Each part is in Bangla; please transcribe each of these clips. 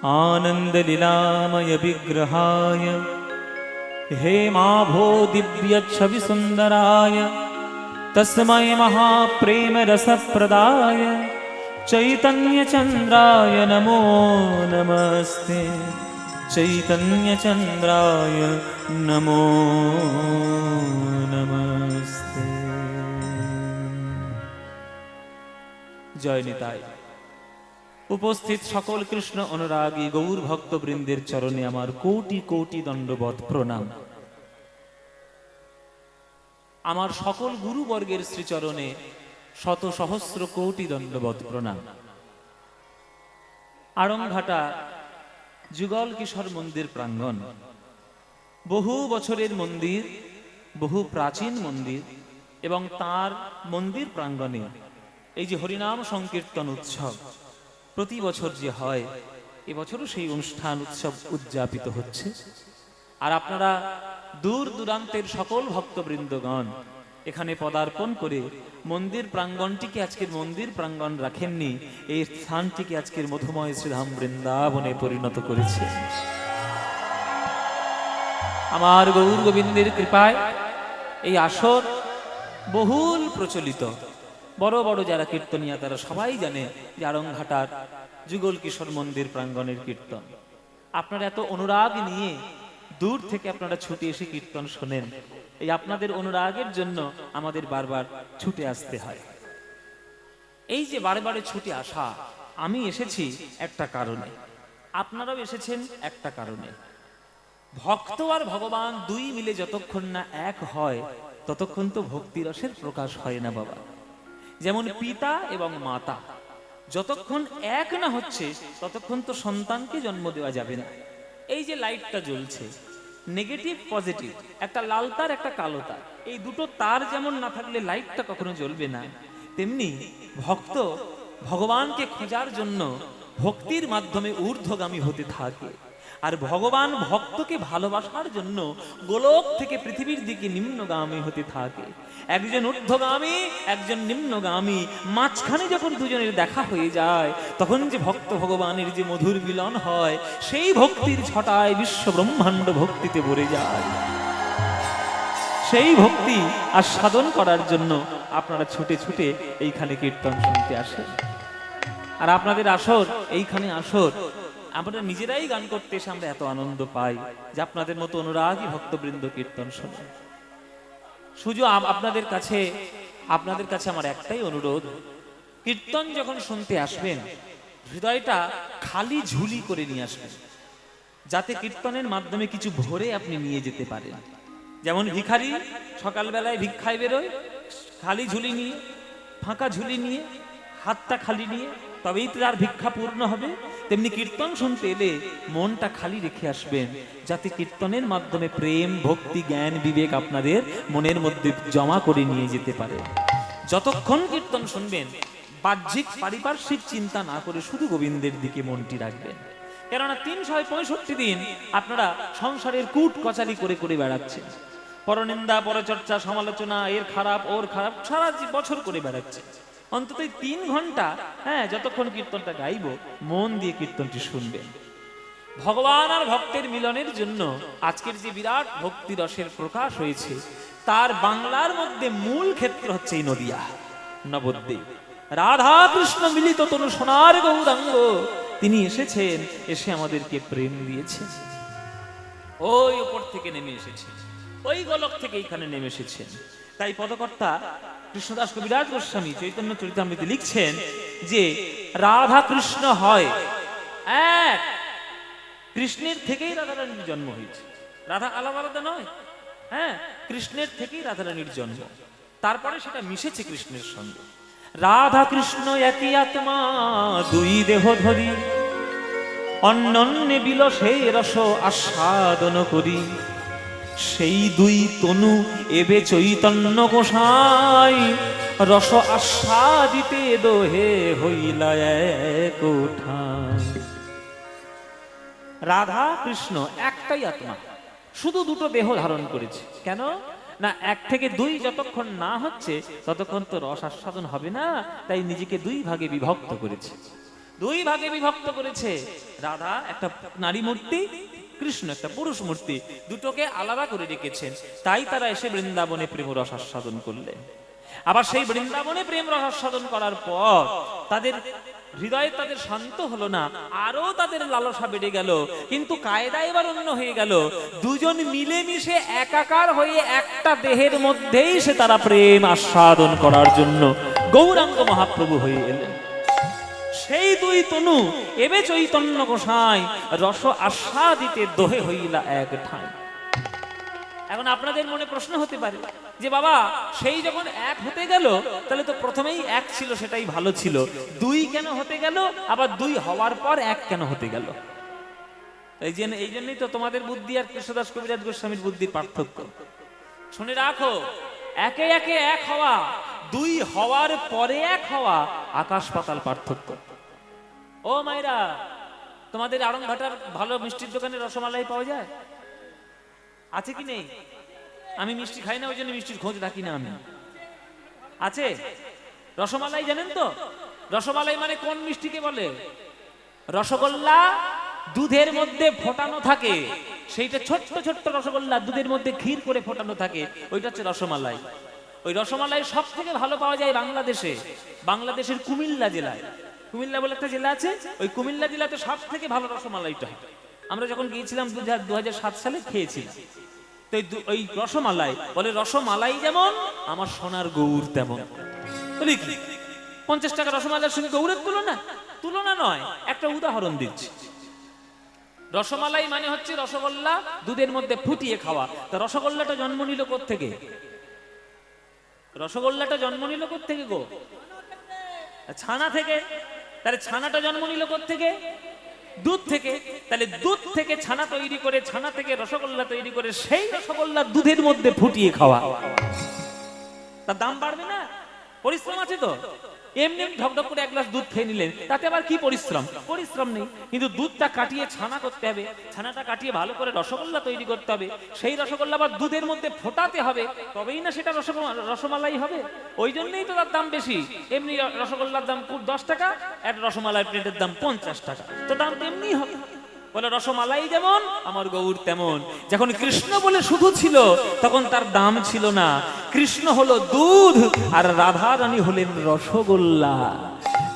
आनन्दलीलामय विग्रहाय हेमाभो दिव्यच्छविसुन्दराय तस्मै महाप्रेमरसप्रदाय चैतन्यचन्द्राय नमो नमस्ते। चैतन्यचन्द्राय नमो नमस्ते। जय निताय। उपस्थित सकल कृष्ण अनुरागी गौर भक्तबृंदेर चरणे आमार कोटि कोटि दंडवत प्रणाम। आमार सकल गुरुवर्गेर श्रीचरणे शत सहस्र कोटि दंडवत प्रणाम। आड़ंघाटा जुगल किशोर मंदिर प्रांगण बहु बछरेर मंदिर, बहु प्राचीन मंदिर एवं तार मंदिर प्रांगणे এই যে হরিনাম সংকীর্তন উৎসব প্রতি বছর যে হয়, এবছরও সেই অনুষ্ঠান উৎসব উদযাপিত হচ্ছে। আর আপনারা দূর দূরান্তের সকল ভক্তবৃন্দগণ এখানে পদার্পণ করে মন্দির প্রাঙ্গণটিকে আজকের মন্দির প্রাঙ্গণ রাখেননি, এই স্থানটিকে আজকের মধুময় শ্রীধাম বৃন্দাবনে পরিণত করেছে। আমার গৌর গোবিন্দের কৃপায় এই আসর বহুল প্রচলিত। বড় বড় যারা কীর্তনিয়া তারা সবাই জানে যে আড়ংঘাটার যুগল কিশোর মন্দির প্রাঙ্গণের কীর্তন। আপনারা এত অনুরাগ নিয়ে দূর থেকে আপনারা ছুটে এসে কীর্তন শোনেন, এই আপনাদের অনুরাগের জন্য আমাদের বারবার ছুটে আসতে হয়। এই যে বারবার ছুটে আসা, আমি এসেছি একটা কারণে, আপনারাও এসেছেন একটা কারণে। ভক্ত আর ভগবান দুই মিলে যতক্ষণ না এক হয় ততক্ষণ তো ভক্তিরসের প্রকাশ হয় না বাবা। যেমন পিতা এবং মাতা যতক্ষণ এক না হচ্ছে ততক্ষণ তো সন্তানকে জন্ম দেওয়া যাবে না। এই যে লাইটটা জ্বলছে, নেগেটিভ পজিটিভ, একটা লাল তার একটা কালো তার, এই দুটো তার যেমন না থাকলে লাইটটা কখনো জ্বলবে না, তেমনি ভক্ত ভগবানকে খোঁজার জন্য ভক্তির মাধ্যমে ঊর্ধ্বগামী হতে থাকে, আর ভগবান ভক্তকে ভালোবাসার জন্য গোলক থেকে পৃথিবীর দিকে নিম্নগামী হতে থাকে। একজন ঊর্ধ্বগামী, একজন নিম্নগামী, মাঝখানে যখন দুজনের দেখা হয়ে যায় তখন যে ভক্ত ভগবানের যে মধুর মিলন হয়, সেই ভক্তির ছটায় বিশ্ব ব্রহ্মাণ্ড ভক্তিতে ভরে যায়। সেই ভক্তি আর সাধন করার জন্য আপনারা ছুটে ছুটে এইখানে কীর্তন শুনতে আসেন। আর আপনাদের আসর, এইখানে আসর, আমরা নিজেরাই গান করতে এসে আমরা এত আনন্দ পাই যে আপনাদের মতো অনুরাগী ভক্তবৃন্দ কীর্তন শোনেন। শুধু আপনাদের কাছে আমার একটাই অনুরোধ, কীর্তন যখন শুনতে আসবেন হৃদয়টা খালি ঝুলি করে নিয়ে আসবেন, যাতে কীর্তনের মাধ্যমে কিছু ভরে আপনি নিয়ে যেতে পারেন। যেমন ভিখারি সকালবেলায় ভিক্ষায় বেরোয় খালি ঝুলি নিয়ে, ফাঁকা ঝুলি নিয়ে, হাতটা খালি নিয়ে, তবেই তো তার ভিক্ষা পূর্ণ হবে। তেমনি কীর্তন শুনতে এলে মনটা খালি রেখে আসবেন, যাতে কীর্তনের মাধ্যমে প্রেম, ভক্তি, জ্ঞান, বিবেক আপনাদের মনের মধ্যে জমা করে নিয়ে যেতে পারে। যতক্ষণ কীর্তন শুনবেন বাহ্যিক পারিপার্শ্বিক চিন্তা না করে শুধু গোবিন্দের দিকে মনটি রাখবেন। কেননা 365 দিন আপনারা সংসারের কূট কচারি করে করে বেড়াচ্ছেন, পরনিন্দা, পরচর্চা, সমালোচনা, এর খারাপ ওর খারাপ সারা বছর করে বেড়াচ্ছেন। অন্তত 3 ঘন্টা যতক্ষণ কীর্তনটা গাইব মন দিয়ে কীর্তনটি শুনবেন। ভগবান আর ভক্তের মিলনের জন্য আজকের যে বিরাট ভক্তি রসের প্রকাশ হয়েছে তার বাংলার মধ্যে মূল ক্ষেত্র হচ্ছে এই নদিয়া নবদ্বীপ। রাধা কৃষ্ণ মিলিত তনু সোনার গৌরাঙ্গ, তিনি এসেছেন, এসে আমাদেরকে প্রেম দিয়েছেন। ওই উপর থেকে নেমে এসেছেন, ওই গোলক থেকে এইখানে নেমে এসেছেন। তাই পদকর্তা কৃষ্ণদাস কবিরাজ গোস্বামী চৈতন্য চরিতামৃতে লিখছেন যে রাধা কৃষ্ণ হয় এক, কৃষ্ণের থেকেই রাধারানীর জন্ম হয়েছে। রাধা আলাদা আলাদা নয়, কৃষ্ণের থেকেই রাধারানীর জন্ম, তারপরে সেটা মিশেছে কৃষ্ণের সঙ্গে। রাধা কৃষ্ণ একই আত্মা, দুই দেহ ধরি, অন্যন্যে বিলসে রস আস্বাদন করি, সেই দুই তনু এবে চৈতন্য গোসাই, রস আস্বাদিতে দোহে হইলা এক ঠাই। রাধা কৃষ্ণ একটাই আত্মা, শুধু দুটো দেহ ধারণ করেছে। কেন না, 1 থেকে 2 যতক্ষণ না হচ্ছে ততক্ষণ তো রস আস্বাদন হবে না, তাই নিজেকে 2 ভাগে বিভক্ত করেছে। দুই ভাগে বিভক্ত করেছে। রাধা একটা নারী মূর্তি, কৃষ্ণ একটা পুরুষ মূর্তি, দুটোকে আলাদা করে রেখেছেন। তাই তারা এসে বৃন্দাবনে প্রেম রস আস্বাদন করলেন। আবার সেই বৃন্দাবনে প্রেম রস আস্বাদন করার পর তাদের হৃদয়ে তাদের শান্ত হলো না, আরো তাদের লালসা বেড়ে গেল। কিন্তু কায়দা এবার অন্য হয়ে গেল। দুজন মিলেমিশে একাকার হয়ে একটা দেহের মধ্যেই সে তারা প্রেম আস্বাদন করার জন্য গৌরাঙ্গ মহাপ্রভু হয়ে এলেন। সেই দুই তনু এবে চৈতন্য গোসাই রস আস্বাদিতে দোহে হইলা এক ঠাঁই। এখন আপনাদের মনে প্রশ্ন হতে পারে যে বাবা, সেই যখন এক হতে গেল তাহলে তো প্রথমেই এক ছিল, সেটাই ভালো ছিল, দুই কেন হতে গেল? আবার দুই হওয়ার পর এক কেন হতে গেল? এই জন্যই তো তোমাদের বুদ্ধি আর কৃষ্ণদাস কবিরাজ গোস্বামীর বুদ্ধির পার্থক্য। শুনে রাখো, একে একে এক হওয়া, দুই হওয়ার পরে এক হওয়া, আকাশ পাতাল পার্থক্য। ও মায়েরা, তোমাদের আড়ংঘাটার ভালো মিষ্টির দোকানে রসমালাই পাওয়া যায়? আছে কি নেই? আমি মিষ্টি খাই না, ওই জন্য মিষ্টির খোঁজ রাখি না আমি। আছে রসমালাই, জানেন তো? রসমালাই মানে কোন মিষ্টিকে বলে? রসগোল্লা দুধের মধ্যে ফোটানো থাকে, সেইটা ছোট্ট ছোট্ট রসগোল্লা দুধের মধ্যে ক্ষীর করে ফোটানো থাকে, ওইটা হচ্ছে রসমালাই। ওই রসমালাই সব থেকে ভালো পাওয়া যায় বাংলাদেশে, বাংলাদেশের কুমিল্লা জেলায়। কুমিল্লা বলে একটা জেলা আছে, ওই কুমিল্লা জেলাতে সব থেকে ভালো রসমালাইটা হয়। আমরা যখন গিয়েছিলাম 2007 সালে খেয়েছিলাম। তো ওই রসমালাই বলে, রসমালাই যেমন আমার সোনার গৌর তেমন। বলি কি 50 টাকা রসমালাইয়ের সঙ্গে গৌরের তুলনা নয়। একটা উদাহরণ দিচ্ছি। রসমালাই মানে হচ্ছে রসগোল্লা দুধের মধ্যে ফুটিয়ে খাওয়া। তা রসগোল্লাটা জন্ম নিল কোত্থেকে? রসগোল্লাটা জন্ম নিল কোত্থেকে গো? ছানা থেকে। তাহলে ছানাটা জন্ম নিল কোত্থেকে? দুধ থেকে। তাহলে দুধ থেকে ছানা তৈরি করে, ছানা থেকে রসগোল্লা তৈরি করে, সেই রসগোল্লা দুধের মধ্যে ফুটিয়ে খাওয়া, তার দাম বাড়বে না? পরিশ্রম আছে তো? এমনি ঢকঢক করে এক গ্লাস দুধ খেয়ে নিলেন, তাতে আবার কি পরিশ্রম? পরিশ্রম নেই। কিন্তু দুধটা কাটিয়ে ছানা করতে হবে, ছানাটা কাটিয়ে ভালো করে রসগোল্লা তৈরি করতে হবে, সেই রসগোল্লা আবার দুধের মধ্যে ফোটাতে হবে, তবেই না সেটা রসমালাই হবে। ওই জন্যই তো তার দাম বেশি। এমনি রসগোল্লার দাম 10 টাকা, এক রসমালাই প্লেটের দাম 50 টাকা, তো দাম তেমনি হবে। বলে রসমালাই যেমন আমার গৌর তেমন। যখন কৃষ্ণ বলে শুধু ছিল তখন তার দাম ছিল না। কৃষ্ণ হলো দুধ আর রাধারানী হলেন রসগোল্লা।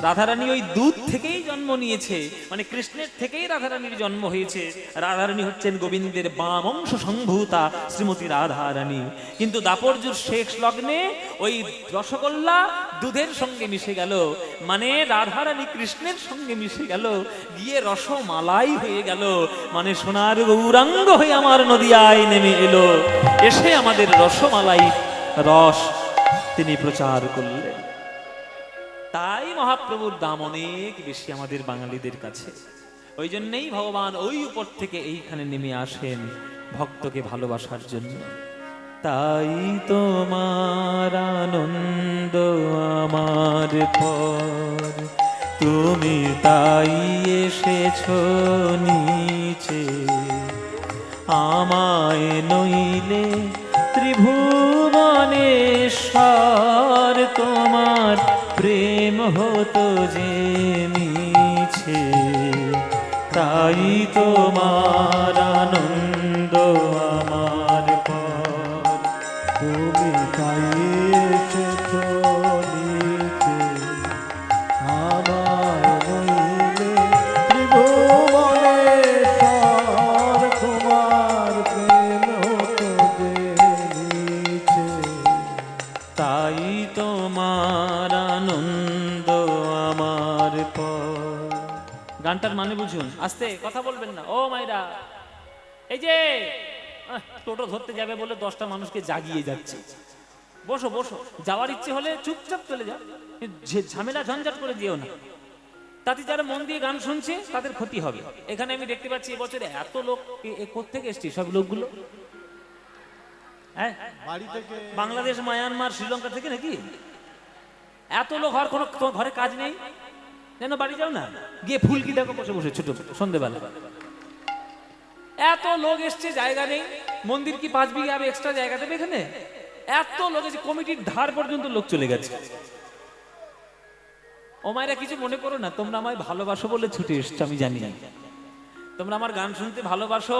রাধারানী ওই দুধ থেকেই জন্ম নিয়েছে, মানে কৃষ্ণের থেকেই রাধারানীর জন্ম হয়েছে। রাধারানী হচ্ছেন গোবিন্দের বাম অংশ সম্ভূতা শ্রীমতী রাধারানী। কিন্তু দাপরজুর শেষ লগ্নে ওই রসগোল্লা দুধের সঙ্গে মিশে গেল, মানে রাধারানী কৃষ্ণের সঙ্গে মিশে গেল, গিয়ে রসমালাই হয়ে গেল। মানে সোনার গৌরাঙ্গ হয়ে আমার নদিয়ায় নেমে এলো, এসে আমাদের রসমালাই রস তিনি প্রচার করলেন। তাই মহাপ্রভুর দাম অনেক বেশি আমাদের বাঙালিদের কাছে। ওই জন্যই ভগবান ওই উপর থেকে এইখানে নেমে আসেন ভক্তকে ভালোবাসার জন্য। তাই তোমার আনন্দ আমার পর, তুমি তাই এসেছো নিচে, আমায় নইলে ত্রিভুবনেশ্বর তোমার প্রেম হতো যে মিছে। তাই তোমার আনন্দ আমার পর, তুমি তাই এসেছো নিচে, আমার নইলে ত্রিভুবনেশ্বর তোমার প্রেম হতো যে নিচে। তাই তোমার আনন্দ আমার পর। গানটার মানে বুঝুন, আস্তে কথা বলবেন না ও মাইরা। এই যে টোটো ধরতে যাবে বলে 10টা মানুষকে জাগিয়ে যাচ্ছে, বসো বসো, যাওয়ার ইচ্ছে হলে চুপচাপ চলে যাও, ঝামেলা ঝঞ্ঝাট করে যেও না। তাতে যারা মন দিয়ে গান শুনছে তাদের ক্ষতি হবে। এখানে আমি দেখতে পাচ্ছি এবছরে এত লোক কোত্থেকে এসছে, সব লোকগুলো হ্যাঁ বাড়ি থেকে, বাংলাদেশ, মায়ানমার, শ্রীলঙ্কা থেকে নাকি? এত লোক হওয়ার কোনো ঘরে কাজ নেই, যেন বাড়ি যাও না, গিয়ে ফুলকি দেখো বসে বসে ছোট সন্ধ্যেবেলা। এত লোক এসছে, জায়গা নেই। মন্দির কি 5 বিঘা আরো এক্সট্রা জায়গা দেবে এখানে? এত লোক এসে কমিটির ধার পর্যন্ত লোক চলে গেছে। ও মায়েরা কিছু মনে করো না, তোমরা আমায় ভালোবাসো বলে ছুটে এসছো, আমি জানি। তোমরা আমার গান শুনতে ভালোবাসো,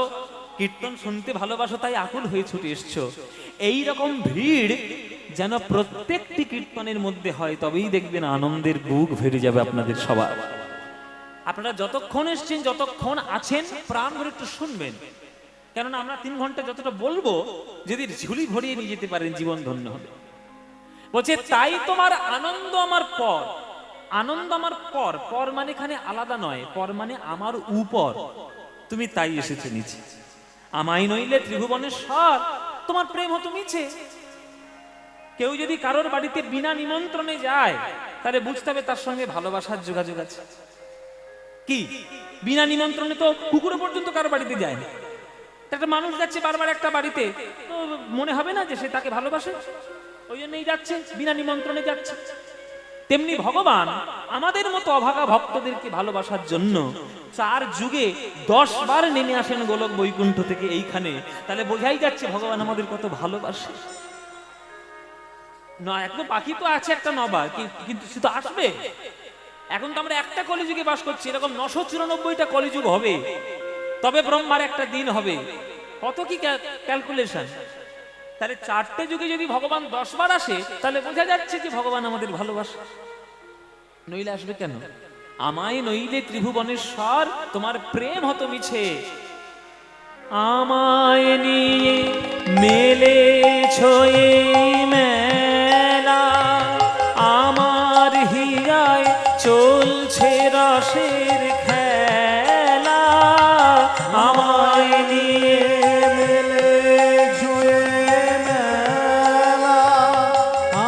কীর্তন শুনতে ভালোবাসো, তাই আকুল হয়ে ছুটে এসছো। এই রকম ভিড় যেন প্রত্যেকটি কীর্তনের মধ্যে হয়, তবেই দেখবেন আনন্দের বুক ভরে যাবে আপনাদের সবার। আপনারা যতক্ষণ এসছেন, যতক্ষণ আছেন, প্রাণ ভরে একটু শুনবেন, কেননা আমরা 3 ঘন্টা যতটা বলবো, যদি ঝুলি ভরিয়ে নিয়ে যেতে পারেন, জীবন ধন্য হবে। বলছে তাই তোমার আনন্দ আমার পর। আনন্দ আমার পর, পর মানে এখানে আলাদা নয়, পর মানে আমার উপর, তুমি তাই এসেছো নিচে। আমায় নইলে ত্রিভুবনেশ্বর, তোমার প্রেম হতো মিছে। কেউ যদি কারোর বাড়িতে বিনা নিমন্ত্রণে যায়, তাহলে বুঝতে হবে তার সঙ্গে ভালোবাসার যোগাযোগ আছে। কি বিনা নিমন্ত্রণে তো কুকুর পর্যন্ত কারো বাড়িতে যায় না। একটা মানুষ যাচ্ছে বারবার একটা বাড়িতে, তো মনে হবে না যে সে তাকে ভালোবাসে? ওই জন্যই যাচ্ছে, বিনা নিমন্ত্রণে যাচ্ছে। তেমনি ভগবান আমাদের মতো অভাগা ভক্তদেরকে ভালোবাসার জন্য 4 যুগে 10 বার নেমে আসেন গোলক বৈকুণ্ঠ থেকে এইখানে। তাহলে বোঝাই যাচ্ছে ভগবান আমাদের কত ভালোবাসে। না, একদম বাকি তো আছে একটা 9 বার, কিন্তু সে তো আসবে। এখন তো আমরা একটা কলিযুগে বাস করছি, এরকম 994টা কলিযুগ হবে, তবে ব্রহ্মার একটা দিন হবে। কত কি ক্যালকুলেশন! তাহলে 4টে যুগে যদি ভগবান 10 বার আসে, তাহলে বোঝা যাচ্ছে যে ভগবান আমাদের ভালোবাসে। নইলে আসবে কেন? আমায় নইলে ত্রিভুবনেশ্বর, তোমার প্রেম হতো মিছে। আমায় নিয়ে মেলেছো এই মেলা, আমার হিয়ায় চলছে রসের খেলা। আমায় নিয়ে মেলেছো এই মেলা,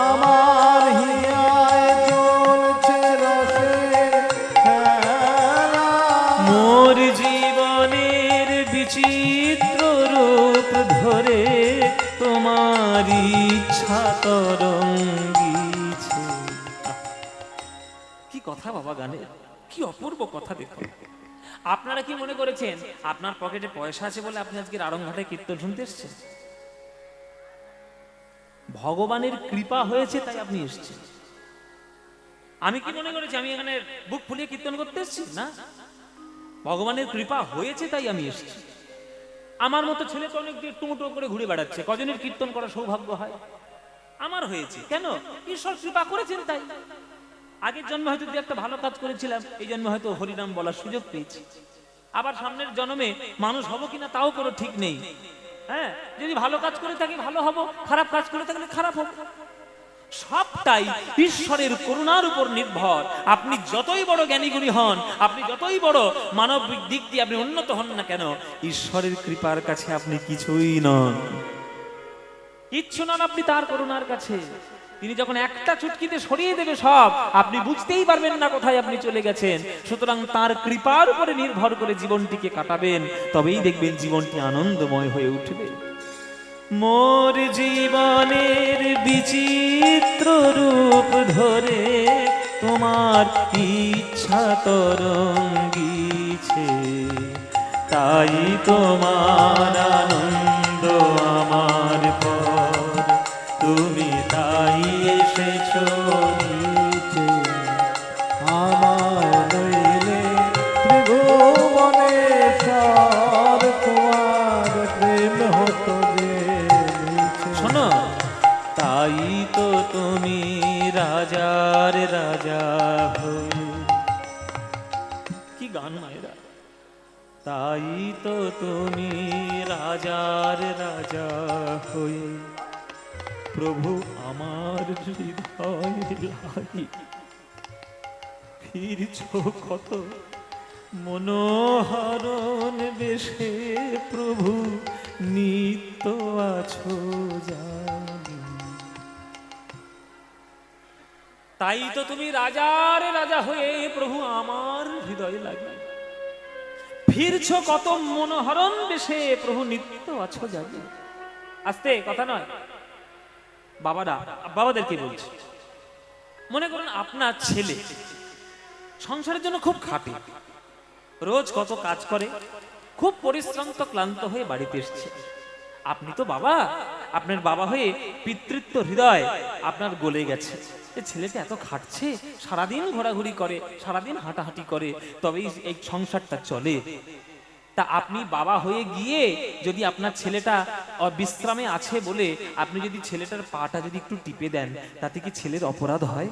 আমার হিয়ায় চলছে রসের খেলা। মোর জীবনের বিচিত্র রূপ ধরে তোমার ইচ্ছা তরঙ্গিছে। কি কথা বাবা গানের, কি অপূর্ব কথা! দেখুন, আপনারা কি মনে করেছেন আপনার পকেটে পয়সা আছে বলে আপনি আজকে আড়ংঘাটে কীর্তন শুনতে এসেছেন? ভগবানের কৃপা হয়েছে তাই আপনি এসেছেন। আমি কি মনে করেছি আমি এখানে বুক ফুলিয়ে কীর্তন করতে এসেছি? না, ভগবানের কৃপা হয়েছে তাই আমি এসেছি। আমার মতো ছেলে তো অনেক দিয়ে টুঁটো করে ঘুরে বেড়াচ্ছে, কজনের কীর্তন করার সৌভাগ্য হয়? আমার হয়েছে কেন? ঈশ্বর কৃপা করেছেন তাই। আগের জন্মে হয়তো দু একটা ভালো কাজ করেছিলাম, এই জন্মে হয়তো হরিনাম বলার সুযোগ পেয়েছি। আবার সামনের জন্মে মানুষ হব কিনা তাও কোনো ঠিক নেই। হ্যাঁ, যদি ভালো কাজ করে থাকি ভালো হব, খারাপ কাজ করে থাকলে খারাপ হব। সবটাই ঈশ্বরের করুণার উপর নির্ভর। আপনি যতই বড় জ্ঞানীগুণী হন, আপনি যতই বড় মানবিক দিক দিয়ে আপনি উন্নত হন না কেন, ঈশ্বরের কৃপার কাছে আপনি কিছুই নন, কিচ্ছু নন আপনি তার করুণার কাছে। তিনি যখন একটা চুটকিতে সরিয়ে দেবে সব, আপনি বুঝতেই পারবেন না কোথায় আপনি চলে গেছেন। সুতরাং তার কৃপার উপরে নির্ভর করে জীবনটিকে কাটাবেন, তবেই দেখবেন জীবনটি আনন্দময় হয়ে উঠবে। মোর জীবনের বিচিত্র রূপ ধরে তোমার ইচ্ছা তরঙ্গিছে, তাই তোমার আনন্দ আমার পর, তুমি তাই এসেছো নিচে। আমায় নইলে ত্রিভুবনেশ্বর, তোমার প্রেম হতো যে নিচে। শোনো, তাই তো তুমি রাজার রাজা হয়ে, কি গান মায়েরা! তাই তো তুমি রাজার রাজা হয়ে প্রভু আমার হৃদয় লাগি ফিরছো কত মনোহরণ বেশে, প্রভু নিত্য আছো জানি। তাই তো তুমি রাজার রাজা হয়ে প্রভু আমার হৃদয় লাগে ফিরছো কত মনোহরণ বেশে, প্রভু নিত্য আছো জানি। আস্তে কথা নয় বাবারা, বাবাদেরকে বলছি, মনে করুন আপনার ছেলে সংসারের জন্য খুব খাটে, রোজ কত কাজ করে, খুব পরিশ্রান্ত ক্লান্ত হয়ে বাড়িতে এসছে। আপনি তো বাবা, আপনার বাবা হয়ে পিতৃত্ব হৃদয় আপনার গলে গেছে। এই ছেলেটা এত খাটছে, সারাদিন ঘোরাঘুরি করে, সারাদিন হাঁটাহাঁটি করে, তবেই এই সংসারটা চলে। তা আপনি বাবা হয়ে গিয়ে যদি আপনার ছেলেটা বিশ্রামে আছে বলে আপনি যদি ছেলেটার পাটা যদি একটু টিপে দেন, তাতে কি ছেলের অপরাধ হয়?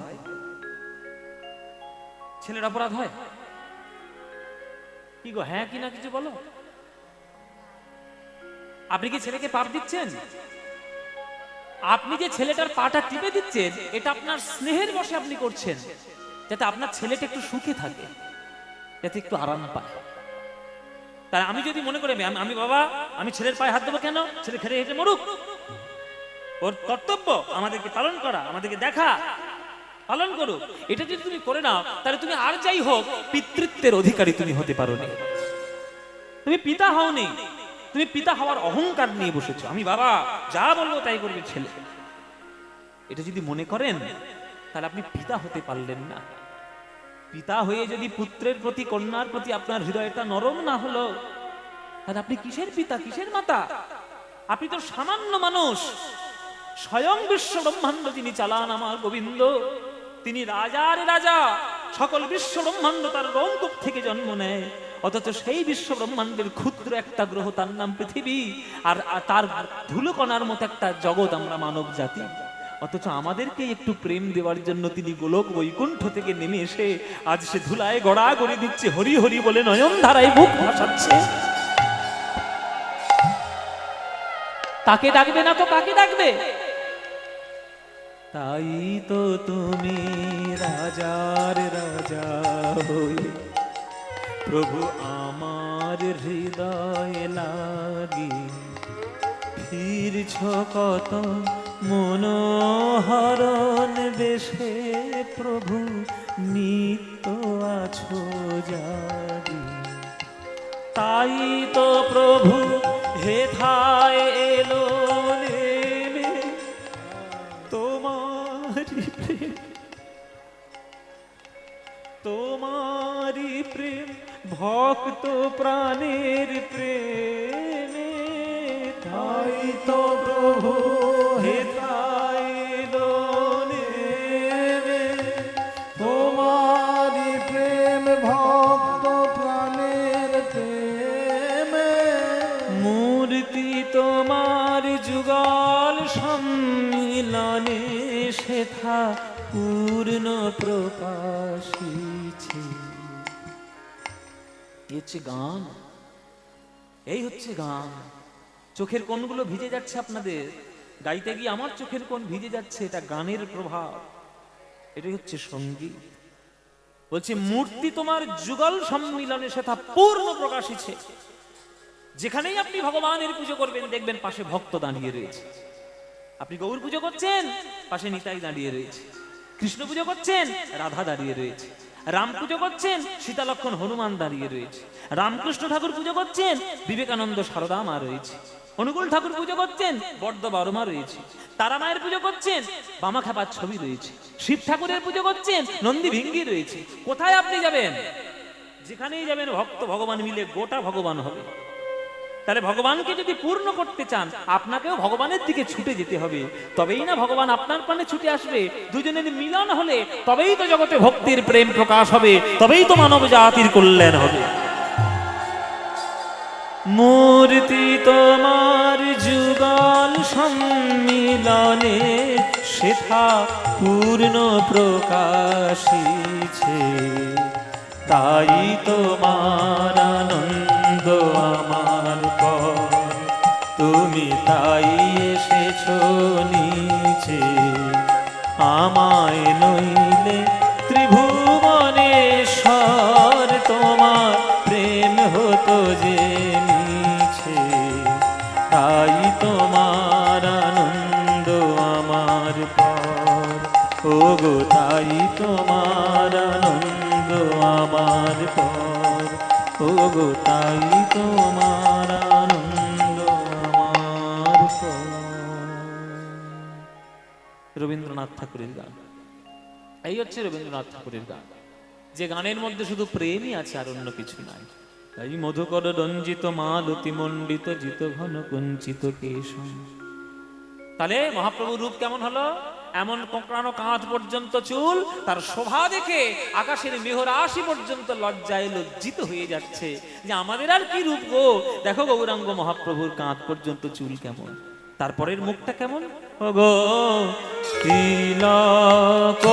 ছেলের অপরাধ হয়? কি গো, হ্যাঁ কি না কিছু বলো। আপনি কি ছেলেকে পাপ দিচ্ছেন? আপনি যে ছেলেটার পাটা টিপে দিচ্ছেন, এটা আপনার স্নেহের বশে আপনি করছেন, যাতে আপনার ছেলেটা একটু সুখে থাকে, যাতে একটু আরাম পায়। তাই আমি যদি মনে করি আমি বাবা, আমি ছেলের পায়ে হাত দেবো কেন? ছেলে খেলে হেঁটে মরুক, ওর কর্তব্য আমাদেরকে পালন করা, আমাদেরকে দেখা, পালন করুক। এটা যদি তুমি করে নাও, তাহলে তুমি আর যাই হোক পিতৃত্বের অধিকারী তুমি হতে পারো নি, তুমি পিতা হওনি। তুমি পিতা হওয়ার অহংকার নিয়ে বসেছো, আমি বাবা যা বলবো তাই করবে ছেলে। এটা যদি মনে করেন, তাহলে আপনি পিতা হতে পারলেন না। পিতা হয়ে যদি পুত্রের প্রতি, কন্যার প্রতি আপনার হৃদয়টা নরম না হলো, তাহলে আপনি কিসের পিতা, কিসের মাতা? আপনি তো সামান্য মানুষ। স্বয়ং বিশ্ব ব্রহ্মাণ্ড যিনি চালান আমার গোবিন্দ, তিনি রাজার রাজা। সকল বিশ্ব ব্রহ্মাণ্ড তার রোমকূপ থেকে জন্ম নেয়, অথচ সেই বিশ্ব ব্রহ্মাণ্ডের ক্ষুদ্র একটা গ্রহ, তার নাম পৃথিবী, আর তার ধুলোকণার মতো একটা জগৎ আমরা মানব জাতি। অথচ আমাদেরকে একটু প্রেম দেওয়ার জন্য তিনি গোলক বৈকুণ্ঠ থেকে নেমে এসে আজ সে ধুলায় গড়াগড়ি দিচ্ছে, হরি হরি বলে নয়ন ধারায় মুখ ভাসাচ্ছে। তাকে ডাকবে না তো কাকে ডাকবে? তাই তো তুমি রাজার রাজা হয়ে প্রভু আমার হৃদয় লাগি ফিরছ কত মনোহরণ বেশে, প্রভু নিত্য আছো জাগি। তাই তো প্রভু হেথায় এলো নেমে তোমারি প্রেম, তোমারি প্রেম ভক্ত প্রাণের প্রেমে। তাই তো প্রভু হেথায় এলো নেমে তোমারি প্রেম ভক্ত প্রাণের প্রেমে। মূর্তি তোমার যুগল সম্মিলনে সেথা পূর্ণ প্রকাশিছে। এই হচ্ছে গান, এই হচ্ছে গান। চোখের কোণগুলো ভিজে যাচ্ছে আপনাদের, গাইতে গিয়ে আমার চোখের কোণ ভিজে যাচ্ছে, এটা গানের প্রভাব, এটাই হচ্ছে সঙ্গীত। বলছে মূর্তি তোমার যুগল সম্মিলনে সেথা পূর্ণ প্রকাশিছে। যেখানেই আপনি ভগবানের পুজো করবেন, দেখবেন পাশে ভক্ত দাঁড়িয়ে রয়েছে। আপনি গৌর পুজো করছেন, পাশে নিতাই দাঁড়িয়ে রয়েছে। কৃষ্ণ পুজো করছেন, রাধা দাঁড়িয়ে রয়েছে। রাম পুজো করছেন, সীতা লক্ষণ হনুমান দাঁড়িয়ে রয়েছে। রামকৃষ্ণ ঠাকুর পুজো করছেন, বিবেকানন্দ সারদা মা রয়েছে। অনুকূল ঠাকুর পুজো করছেন, বড্ড বারমা রয়েছে। তারা মায়ের পুজো করছেন, বামা খাপার ছবি রয়েছে। শিব ঠাকুরের পুজো করছেন, নন্দী ভিঙ্গি রয়েছে। কোথায় আপনি যাবেন? যেখানেই যাবেন ভক্ত ভগবান মিলে গোটা ভগবান হবে। তাহলে ভগবানকে যদি পূর্ণ করতে চান, আপনাকেও ভগবানের দিকে ছুটে যেতে হবে, তবেই না ভগবান আপনার প্রাণে ছুটে আসবে। দুজনের মিলন হলে তবেই তো জগতে ভক্তির প্রেম প্রকাশ হবে, তবেই তো মানব জাতির কল্যাণ হবে। মূর্তি তোমার যুগল সম্মিলনে সেথা পূর্ণ প্রকাশিছে। তাই তোমার আনন্দ আমার পর, তুমি তাই এসেছো নিচে। আমায় নইলে ত্রিভুবনেশ্বর, তোমার প্রেম হতো যে মিছে। তাই তোমার আনন্দ আমার পর, ওগো তাই তোমার আনন্দ আমার পর, ওগো তাই তোমার আনন্দ আমার পর। রবীন্দ্রনাথ ঠাকুরের গান, এই হচ্ছে রবীন্দ্রনাথ ঠাকুরের গান, যে গানের মধ্যে শুধু প্রেমই আছে আর অন্য কিছু নাই। তাই মধুকর রঞ্জিত মালতি মণ্ডিত জিত ঘন কুঞ্চিত কেশম, তাহলে মহাপ্রভুর রূপ কেমন হলো? এমন কোঁকড়ানো কাঁধ পর্যন্ত চুল, তার শোভা দেখে আকাশের মেঘরাশি পর্যন্ত লজ্জায় লজ্জিত হয়ে যাচ্ছে যে আমাদের আর কি রূপ গো, দেখো গৌরাঙ্গ মহাপ্রভুর কাঁধ পর্যন্ত চুল কেমন, তারপরের মুখটা কেমন। ও গো তিলক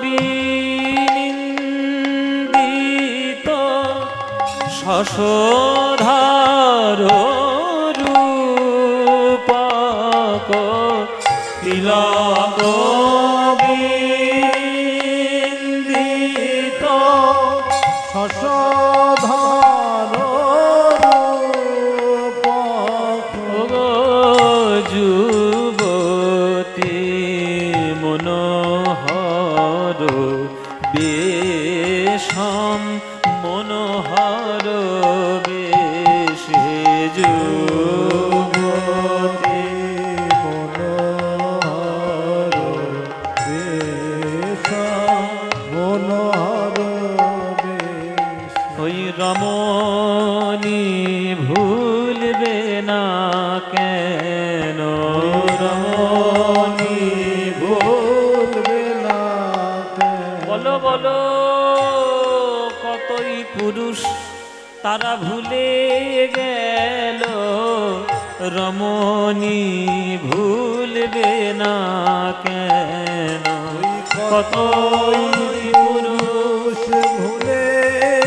বিনিন্দিত শশধর রূপক, তিলক বিনিন্দিত শশধর রূপক, যুবতী মনোহর বেশম, মনোহর বেশে যুবতী মনোহর বেশ, মনোহর বেশ। ওই রমণী ভুলবে না কেন, রমণী ভুলবে না কেন? বলো বলো কতই পুরুষ তারা ভুলে গেল, রমণী ভুলবে না কেন, কতই পুরুষ ভুলে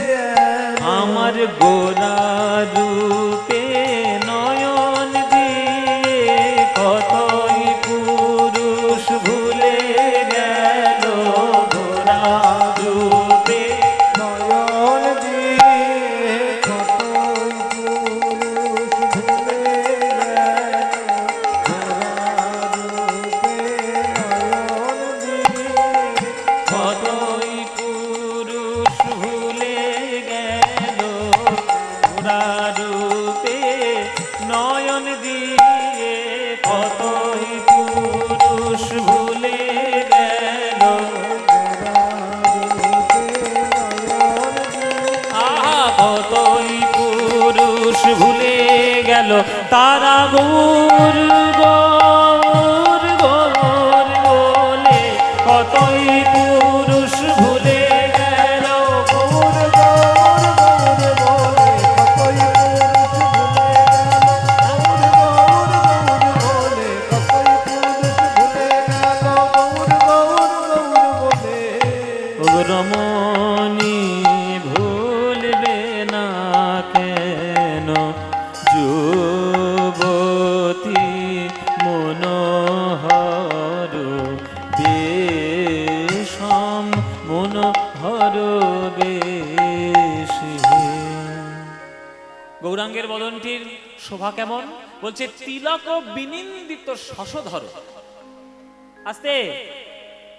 গেল আমার গোরা রূপে নয়ন দিয়ে, কতই পুরুষ ভুলে গেল গোরা রূপে নয়ন দিয়ে, কতই পুরুষ ভুলে গেল রূপে নয়ন দিয়ে। কতই পুরুষ ভুলে গেল গোরা রূপে নয়ন দিয়ে, কতই পুরুষ ভুলে গেল, আহা কতই পুরুষ ভুলে গেল তারা গৌর গৌর গৌর বলে, কতই পুরুষ ভুলে গেল গৌর গৌর গৌর বলে, কতই পুরুষ ভুলে গেল গৌর গৌর বলে, কতই পুরুষ ভুলে গেল গৌর গৌর বলে। ও রমণী ভুলবে না কেন, যুবতী মনোহর বেশম, মনোহর বেশ। গৌরাঙ্গের বদনটির শোভা কেমন? বলছে তিলক বিনিন্দিত শশধর। আস্তে,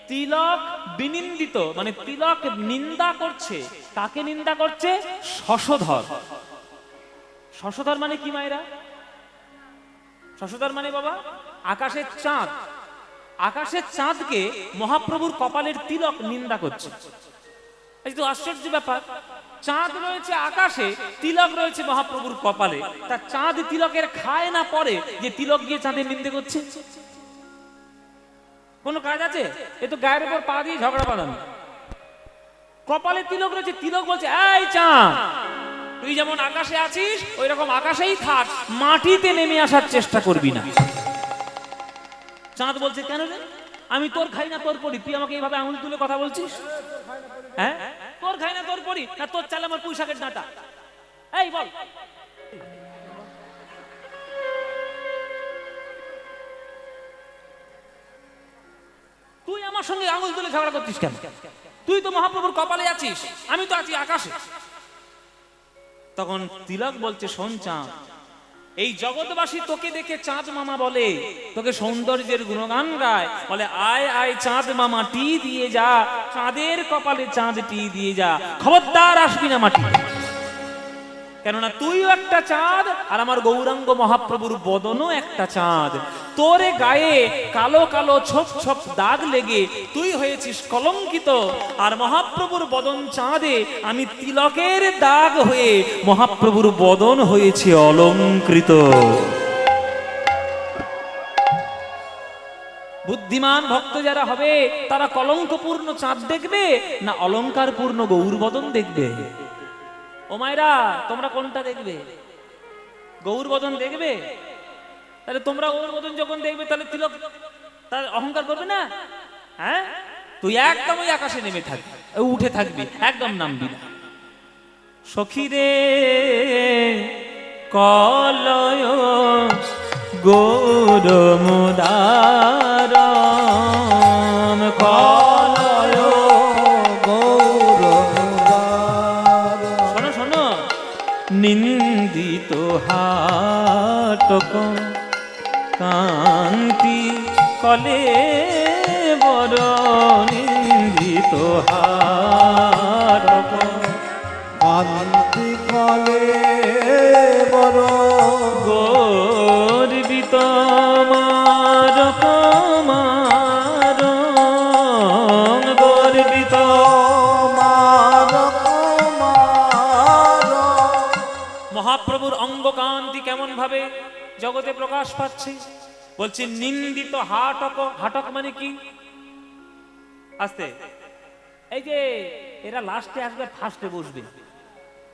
তিলক বিনিন্দিত মানে তিলক নিন্দা করছে। কাকে নিন্দা করছে? শশধর। শশধর মানে কি মায়েরা? শশধর মানে বাবা আকাশের চাঁদ। আকাশের চাঁদকে মহাপ্রভুর কপালের তিলক নিন্দা করছে। এই তো আশ্চর্য ব্যাপার, চাঁদ রয়েছে আকাশে, তিলক রয়েছে মহাপ্রভুর কপালে। তা চাঁদ তিলকের খায় না পরে যে তিলক গিয়ে চাঁদের নিন্দে করছে? কোন কাজ আছে? এ তো গায়ের উপর পা দিয়ে ঝগড়া বাঁধানো। কপালে তিলক রয়েছে, তিলক বলছে এই চাঁদ তুই যেমন আকাশে আছিস ওই রকম আকাশেই থাক, মাটিতে নেমে আসার চেষ্টা করবি না। চাঁদ বলছে কেন রে? আমি তোর খাই না তোর পড়ি, তুই আমাকে এইভাবে আঙুল তুলে কথা বলছিস? হ্যাঁ, তোর খাই না তোর পড়ি, না তোর চাল আমার পুঁই শাকের ডাঁটা? এই বল, তুই আমার সঙ্গে আঙুল তুলে ঝগড়া করছিস কেন? তুই তো মহাপ্রভুর কপালে আছিস, আমি তো আছি আকাশে। তখন তিলক বলছে শোন চাঁদ, এই জগৎবাসী তোকে দেখে চাঁদ মামা বলে, তোকে সৌন্দর্যের গুণগান গায়, বলে আয় আয় চাঁদ মামা টি দিয়ে যা, চাঁদের কপালে চাঁদ টি দিয়ে যা, খবরদার আসবি না মাটি। কেননা তুইও একটা চাঁদ আর আমার গৌরাঙ্গ মহাপ্রভুর বদনও একটা চাঁদ। তোরে গায়ে কালো কালো ছোপ ছোপ দাগ লেগে তুই হয়েছিস কলঙ্কিত, আর মহাপ্রভুর বদন চাঁদে আমি তিলকের দাগ হয়ে মহাপ্রভুর বদন হয়েছে অলঙ্কৃত। বুদ্ধিমান ভক্ত যারা হবে তারা কলঙ্কপূর্ণ চাঁদ দেখবে না অলঙ্কারপূর্ণ গৌরবদন দেখবে? ও মায়েরা, তোমরা কোনটা দেখবে? গৌরবদন দেখবে? তাহলে তোমরা গৌরবদন যখন দেখবে তাহলে তিলক তার অহংকার করবে না? হ্যাঁ, তুই একদম ওই আকাশে নেমে থাকবি, উঠে থাকবি, একদম নামবি না। সখী রে কলয় গৌর মুদারম, কলয় গৌর মুদার। শোনো শোনো, নিন্দিত হাটক কান্তি কলে বড়, নিন্দিত হাটক কান্তি কলে বড়, গর্বিত মার কমার, গর্বিত মার কুমার। মহাপ্রভুর অঙ্গকান্তি কেমন ভাবে জগতে প্রকাশ পাচ্ছে। বলছে নিন্দিত হাটক। হাটক মানে কি? আস্তে, এই যে এরা লাস্টে আসবে, ফার্স্টে বসবে,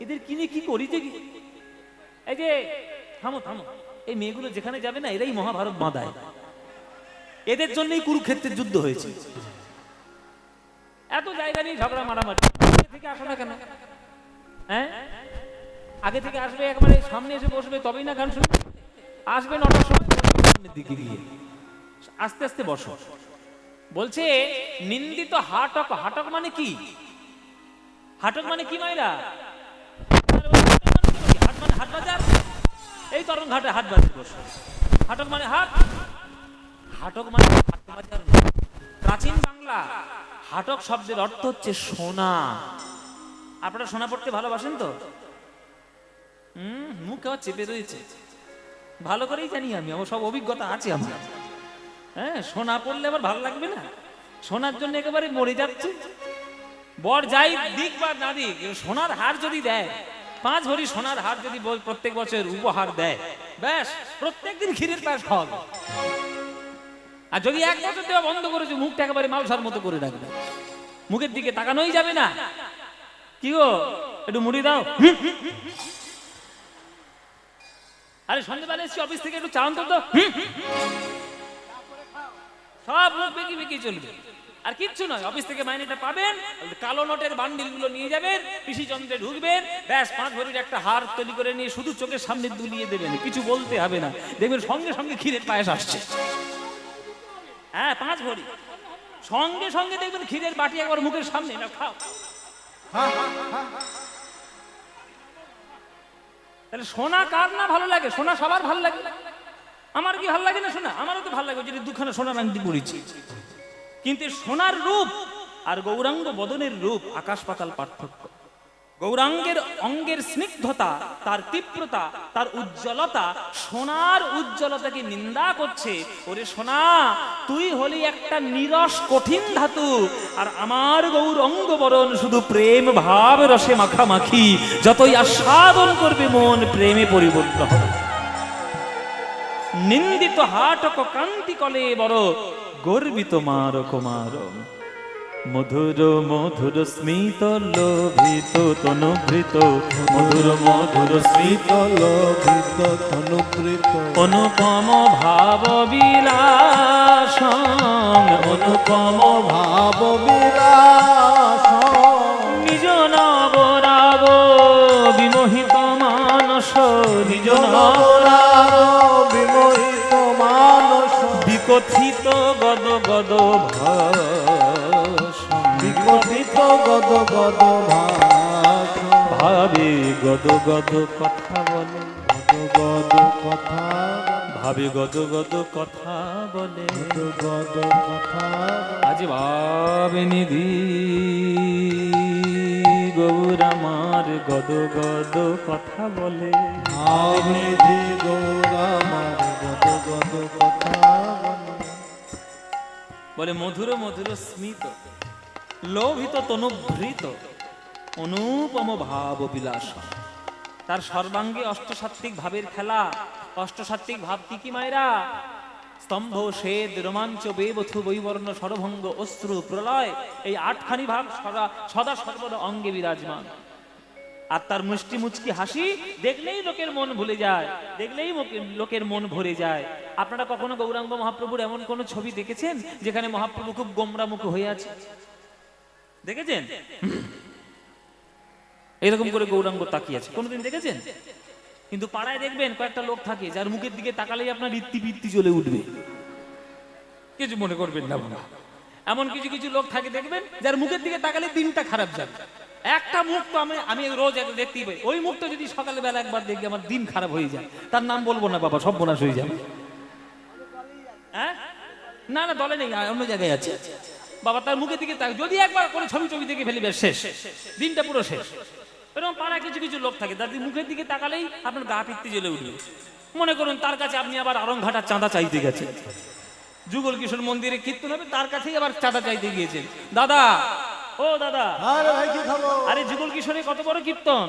এদের কিনে কি করিতে কি? এই যে থামো থামো, এই মেয়েগুলো যেখানে যাবে না এরাই মহাভারত বাঁধায়। এদের জন্যই কুরুক্ষেত্রের যুদ্ধ হয়েছে। এত জায়গা নিয়ে ঝগড়া মারামারি। আগে থেকে আসো না কেন? হ্যাঁ, আগে থেকে আসবে, একেবারে সামনে এসে বসবে, তবেই না গান শুনবে। আসবে 9টার সময়, সামনের দিকে গিয়ে আস্তে আস্তে বসো। বলছে নিন্দিত হাটক। হাটক মানে কি? হাটক মানে কি মাইরা? হাট মানে হাট বাজার। এই তরুণ ঘাটে হাট বাজার বসো। হাটক মানে হাট। হাটক মানে হাট বাজার। প্রাচীন বাংলা হাটক শব্দের অর্থ হচ্ছে সোনা। আপনারা সোনা পড়তে ভালোবাসেন তো? মুখ আবার চেপে রয়েছে, ভালো করেই জানি আমি, আমার সব অভিজ্ঞতা আছে আমার। হ্যাঁ, সোনা পড়লে আবার ভালো লাগবে না? সোনার জন্য একেবারে মরে যাচ্ছে। বর যাই দিক বা না দিক, সোনার হার যদি দেয়, 5 ভরি সোনার হার যদি প্রত্যেক বছর উপহার দেয়, ব্যাস প্রত্যেকদিন ক্ষীরের পায়েস খাওয়াবে। আর যদি 1 বছর দেওয়া বন্ধ করেছে, মুখটা একেবারে মালসার মতো করে রাখবে, মুখের দিকে তাকানোই যাবে না। কি গো, একটু মুড়ি দাও। আরে সন্ধ্যেবেলা এসছি অফিস থেকে, একটু চা অন্তত দাও। সব মুখ বেঁকি বেঁকি চলবে, আর কিচ্ছু নয়। অফিস থেকে মাইনেটা পাবেন, কালো নোটের বান্ডিল গুলো নিয়ে যাবেন, পিসি যন্ত্রে ঢুকবেন, ব্যাস 5 ভরির একটা হার তৈরি করে নিয়ে শুধু চোখের সামনে দুলিয়ে দেবেন, কিছু বলতে হবে না। দেখবেন সঙ্গে সঙ্গে ক্ষীরের পায়েস আসছে। হ্যাঁ, 5 ভরি সঙ্গে সঙ্গে দেখবেন ক্ষীরের বাটি একবার মুখের সামনে, না খাও। তাহলে সোনা কার না ভালো লাগে? সোনা সবার ভালো লাগে। আমার কি ভালো লাগে না সোনা? আমারও তো ভালো লাগে, যদি 2খানা সোনার আংটি পরেছি। কিন্তু সোনার রূপ আর গৌরাঙ্গ বদনের রূপ আকাশ পাতাল পার্থক্য। গৌরাঙ্গের অঙ্গের স্নিগ্ধতা, তার তীব্রতা, তার উজ্জ্বলতা সোনার উজ্জ্বলতাকে নিন্দা করছে। ওরে সোনা, তুই হলি একটা নিরস কঠিন ধাতু, আর আমার গৌরাঙ্গ বরণ শুধু প্রেম ভাব রসে মাখামাখি। যতই আস্বাদন করবে মন, প্রেমে পরিপূর্ণ হবে। নিন্দিত হাটক কান্তি কলে বড়, গর্বিত মার কুমার। মধুর মধুর স্মিত লোভিত তনুভৃত, মধুর মধুর স্মিত লোভিত তনুবৃত, অনুপম ভাব বিলাস, অনুপম ভাব বিলাস। নিজ নবরাগ বিমোহিত মানস, নিজ নবরাগ বিমোহিত মানস, বিকথিত গদ গদ ভাস, বিকথিত গদ গদ ভাস। ভাবে গদ গদ কথা বলে, গদ কথা, ভাবে গদ গদ কথা বলে, গদ কথা। আজ ভাবে নিধি গৌর আমার গদ গদ কথা বলে। আবিধি গৌরামার গদ গদ কথা বলে। বলে মধুর মধুর স্মিত লোভিত তনুভৃত অনুপম ভাব বিলাস। তার সর্বাঙ্গে অষ্টসাত্ত্বিক ভাবের খেলা। অষ্টসাত্ত্বিক ভাব কি কি মায়েরা? স্তম্ভ, শ্বেদ, রোমাঞ্চ, বেবথু, বৈবর্ণ, সরভঙ্গ, অশ্রু, প্রলয়, এই 8খানি ভাব সদা সর্বদা অঙ্গে বিরাজমান। আর তার মুষ্টি মুচকি হাসি দেখলেই লোকের মন ভুলে যায়, দেখলেই লোকের মন ভরে যায়। আপনারা কখনো গৌরাঙ্গ মহাপ্রভুর এমন কোন ছবি দেখেছেন যেখানে মহাপ্রভু খুব গোমরামুখ হয়ে আছে? দেখেছেন? এরকম করে গৌরাঙ্গ তাকিয়ে আছে, কোনোদিন দেখেছেন? কিন্তু পাড়ায় দেখবেন কয়েকটা লোক থাকে যার মুখের দিকে তাকালেই আপনার রীতি জ্বলে উঠবে, কিছু মনে করবেন না বাবা। এমন কিছু কিছু লোক থাকে দেখবেন যার মুখের দিকে তাকালে দিনটা খারাপ যাবে। একটা মুখ তো আমি রোজ দেখতেই পাই, ওই মুখটা যদি সকালে বেলা একবার দেখি আমার দিন খারাপ হয়ে যায়। তার নাম বলবো না বাবা, সব বোনাস হয়ে যাবে। হ্যাঁ, না না, দলে নেই, অন্য জায়গায় আছে বাবা। তার মুখের দিকে যদি একবার করে ছবি দেখে ফেলি, বেশ শেষ, দিনটা পুরো শেষ। এরকম পাড়ায় কিছু কিছু লোক থাকে যাদের মুখের দিকে তাকালেই আপনার গা পিত্তি জ্বলে উঠবে। মনে করুন তার কাছে আপনি আবার আরংঘাটার চাঁদা চাইতে গেছেন, যুগল কিশোর মন্দিরে কীর্তন হবে, তার কাছেই আবার চাঁদা চাইতে গিয়েছেন। দাদা, ও দাদা, আরে ভাই কি খবর? আরে যুগল কিশোরে কত বড় কীর্তন,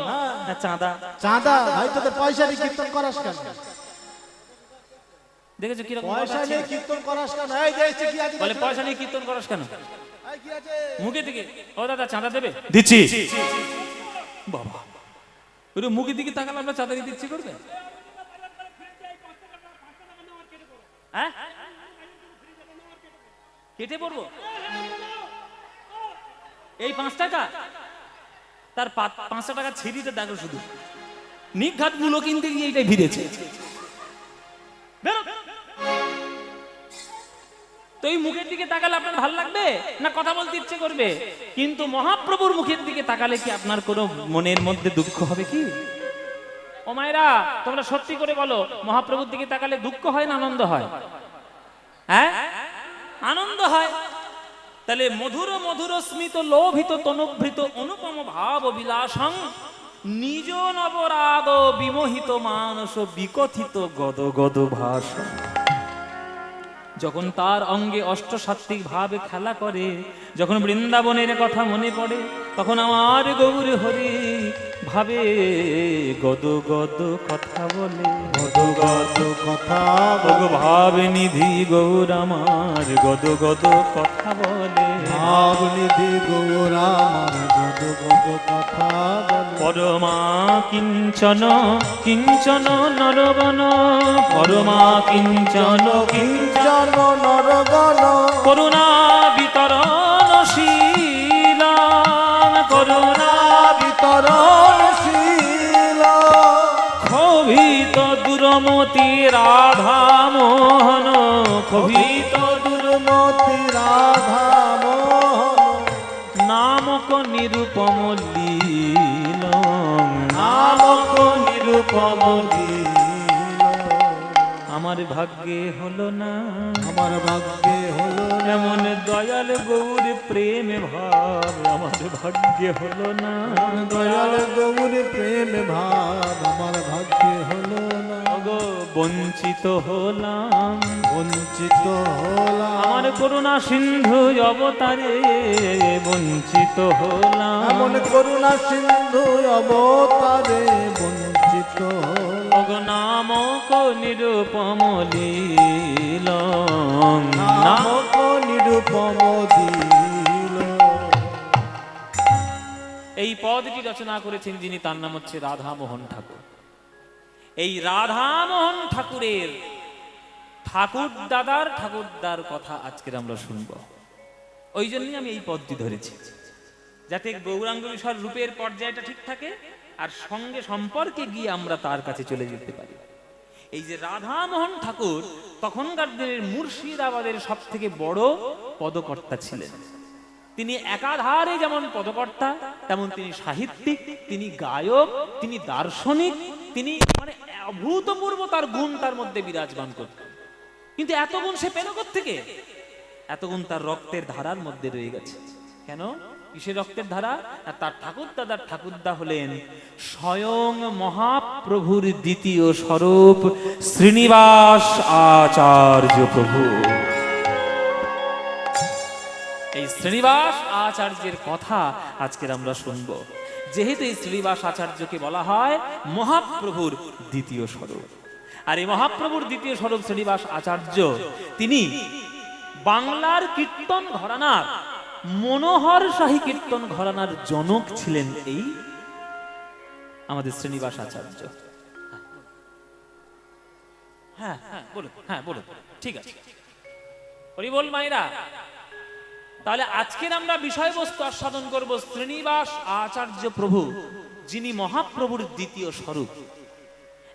চাঁদা। চাঁদা ভাই, তোদের পয়সা দিয়ে কীর্তন করাস কেন? দেখেছো কিরকম পয়সা নিয়ে কীর্তন করাস কেন? এই দেখছি কি আছে? বলে পয়সা নিয়ে কীর্তন করাস কেন? এই কি আছে? মুখের দিকে, ও দাদা চাঁদা দেবে? দিচ্ছি। বাবা, ওই মুখের দিকে তাকালে আমরা চাঁদা দিতে ইচ্ছে করবে? হ্যাঁ, কেটে পড়বো এই 5 টাকা? তার 500 টাকা ছিঁড়িতে দেখো, শুধু নিঘাত মূল্য কিনতে গিয়ে এটাই ভিড়েছে। তো এই মুখের দিকে তাকালে আপনার ভালো লাগবে না কথা বলতে ইচ্ছে করবে? কিন্তু মহাপ্রভুর মুখের দিকে তাকালে কি আপনার কোনো মনের মধ্যে দুঃখ হবে কি? ও মায়েরা, তোমরা সত্যি করে বলো, মহাপ্রভুর দিকে তাকালে দুঃখ হয় না আনন্দ হয়? হ্যাঁ, আনন্দ হয়। তাহলে মধুর মধুর স্মিত লোভিত তনুভৃত অনুপম ভাব বিলাসং নিজ নবরাগ বিমোহিত মানস বিকথিত গদ গদ ভাষ। যখন তার অঙ্গে অষ্টসাত্ত্বিক ভাবে খেলা করে, যখন বৃন্দাবনের কথা মনে পড়ে, তখন আমার গৌর হরি ভাবে গদ গদ কথা বলে, গদ গদ কথা গো ভাব নিধি গৌর আমার গদ গদ কথা বলে, ভাব নিধি গৌর আমার গদ গদ কথা বলে। পরমা কিঞ্চন কিঞ্চন নরগণ, পরমা কিঞ্চন কিঞ্চন নরগণ করুণা বিতরণশীল, করুণা বিতরণশীল ক্ষোভিত দুরমতি রাধা মোহন, ক্ষোভিত দুর্মতি রাধা মোহন নামক নিরূপম লীল, নামক নিরূপম লীল। আমার ভাগ্যে হলো না, আমার ভাগ্যে হলো না এমন দয়াল গৌর প্রেম ভাব, আমার ভাগ্যে হলো না, দয়াল গৌর প্রেম ভাব আমার ভাগ্যে হলো না। ওগো বঞ্চিত হলাম, বঞ্চিত হলাম আমার করুণা সিন্ধু অবতারে বঞ্চিত হলাম, এমন করুণা সিন্ধু অবতারে বঞ্চিত হলাম। ওগো নামক নিরূপম লীল, নামক নিরূপম দিল। এই পদটি রচনা করেছেন যিনি, তার নাম হচ্ছে রাধামোহন ঠাকুর। এই রাধামোহন ঠাকুরের ঠাকুরদার কথা আজকের আমরা শুনবো। ওই জন্যই আমি এই পদটি ধরেছি, যাতে গৌরাঙ্গ বিষয় রূপের পর্যায়টা ঠিক থাকে আর সঙ্গে সম্পর্কে গিয়ে আমরা তার কাছে চলে যেতে পারি। এই যে রাধামোহন ঠাকুর তখনকার দিনের মুর্শিদাবাদের সব থেকে বড় পদকর্তা ছিলেন। তিনি একাধারে যেমন পদকর্তা, তেমন তিনি সাহিত্যিক, তিনি গায়ক, তিনি দার্শনিক, তিনি মানে অভূতপূর্ব তার গুণ তার মধ্যে বিরাজমান করতেন। কিন্তু এত গুণ সে পেল কোত্থেকে? এত গুণ তার রক্তের ধারার মধ্যে রয়ে গেছে। কেন? কিসের রক্তের ধারা? তার ঠাকুরদাদার ঠাকুরদা হলেন স্বয়ং মহাপ্রভুর দ্বিতীয় স্বরূপ শ্রীনিবাস আচার্য প্রভু। এই শ্রীনিবাস আচার্যের কথা আজকের আমরা শুনবো, যেহেতু এই শ্রীনিবাস আচার্যকে বলা হয় মহাপ্রভুর দ্বিতীয় স্বরূপ। আর এই মহাপ্রভুর দ্বিতীয় স্বরূপ শ্রীনিবাস আচার্য, তিনি বাংলার কীর্তন ঘরানার, মনোহর শাহী কীর্তন ঘরানার জনক ছিলেন এই আমাদের শ্রীনিবাস আচার্য। হ্যাঁ হ্যাঁ বলুন, হ্যাঁ বলুন, ঠিক আছে। হরি বল মায়েরা। তাহলে আজকের আমরা বিষয়বস্তু আস্বাদন করব শ্রীনিবাস আচার্য প্রভু, যিনি মহাপ্রভুর দ্বিতীয় স্বরূপ।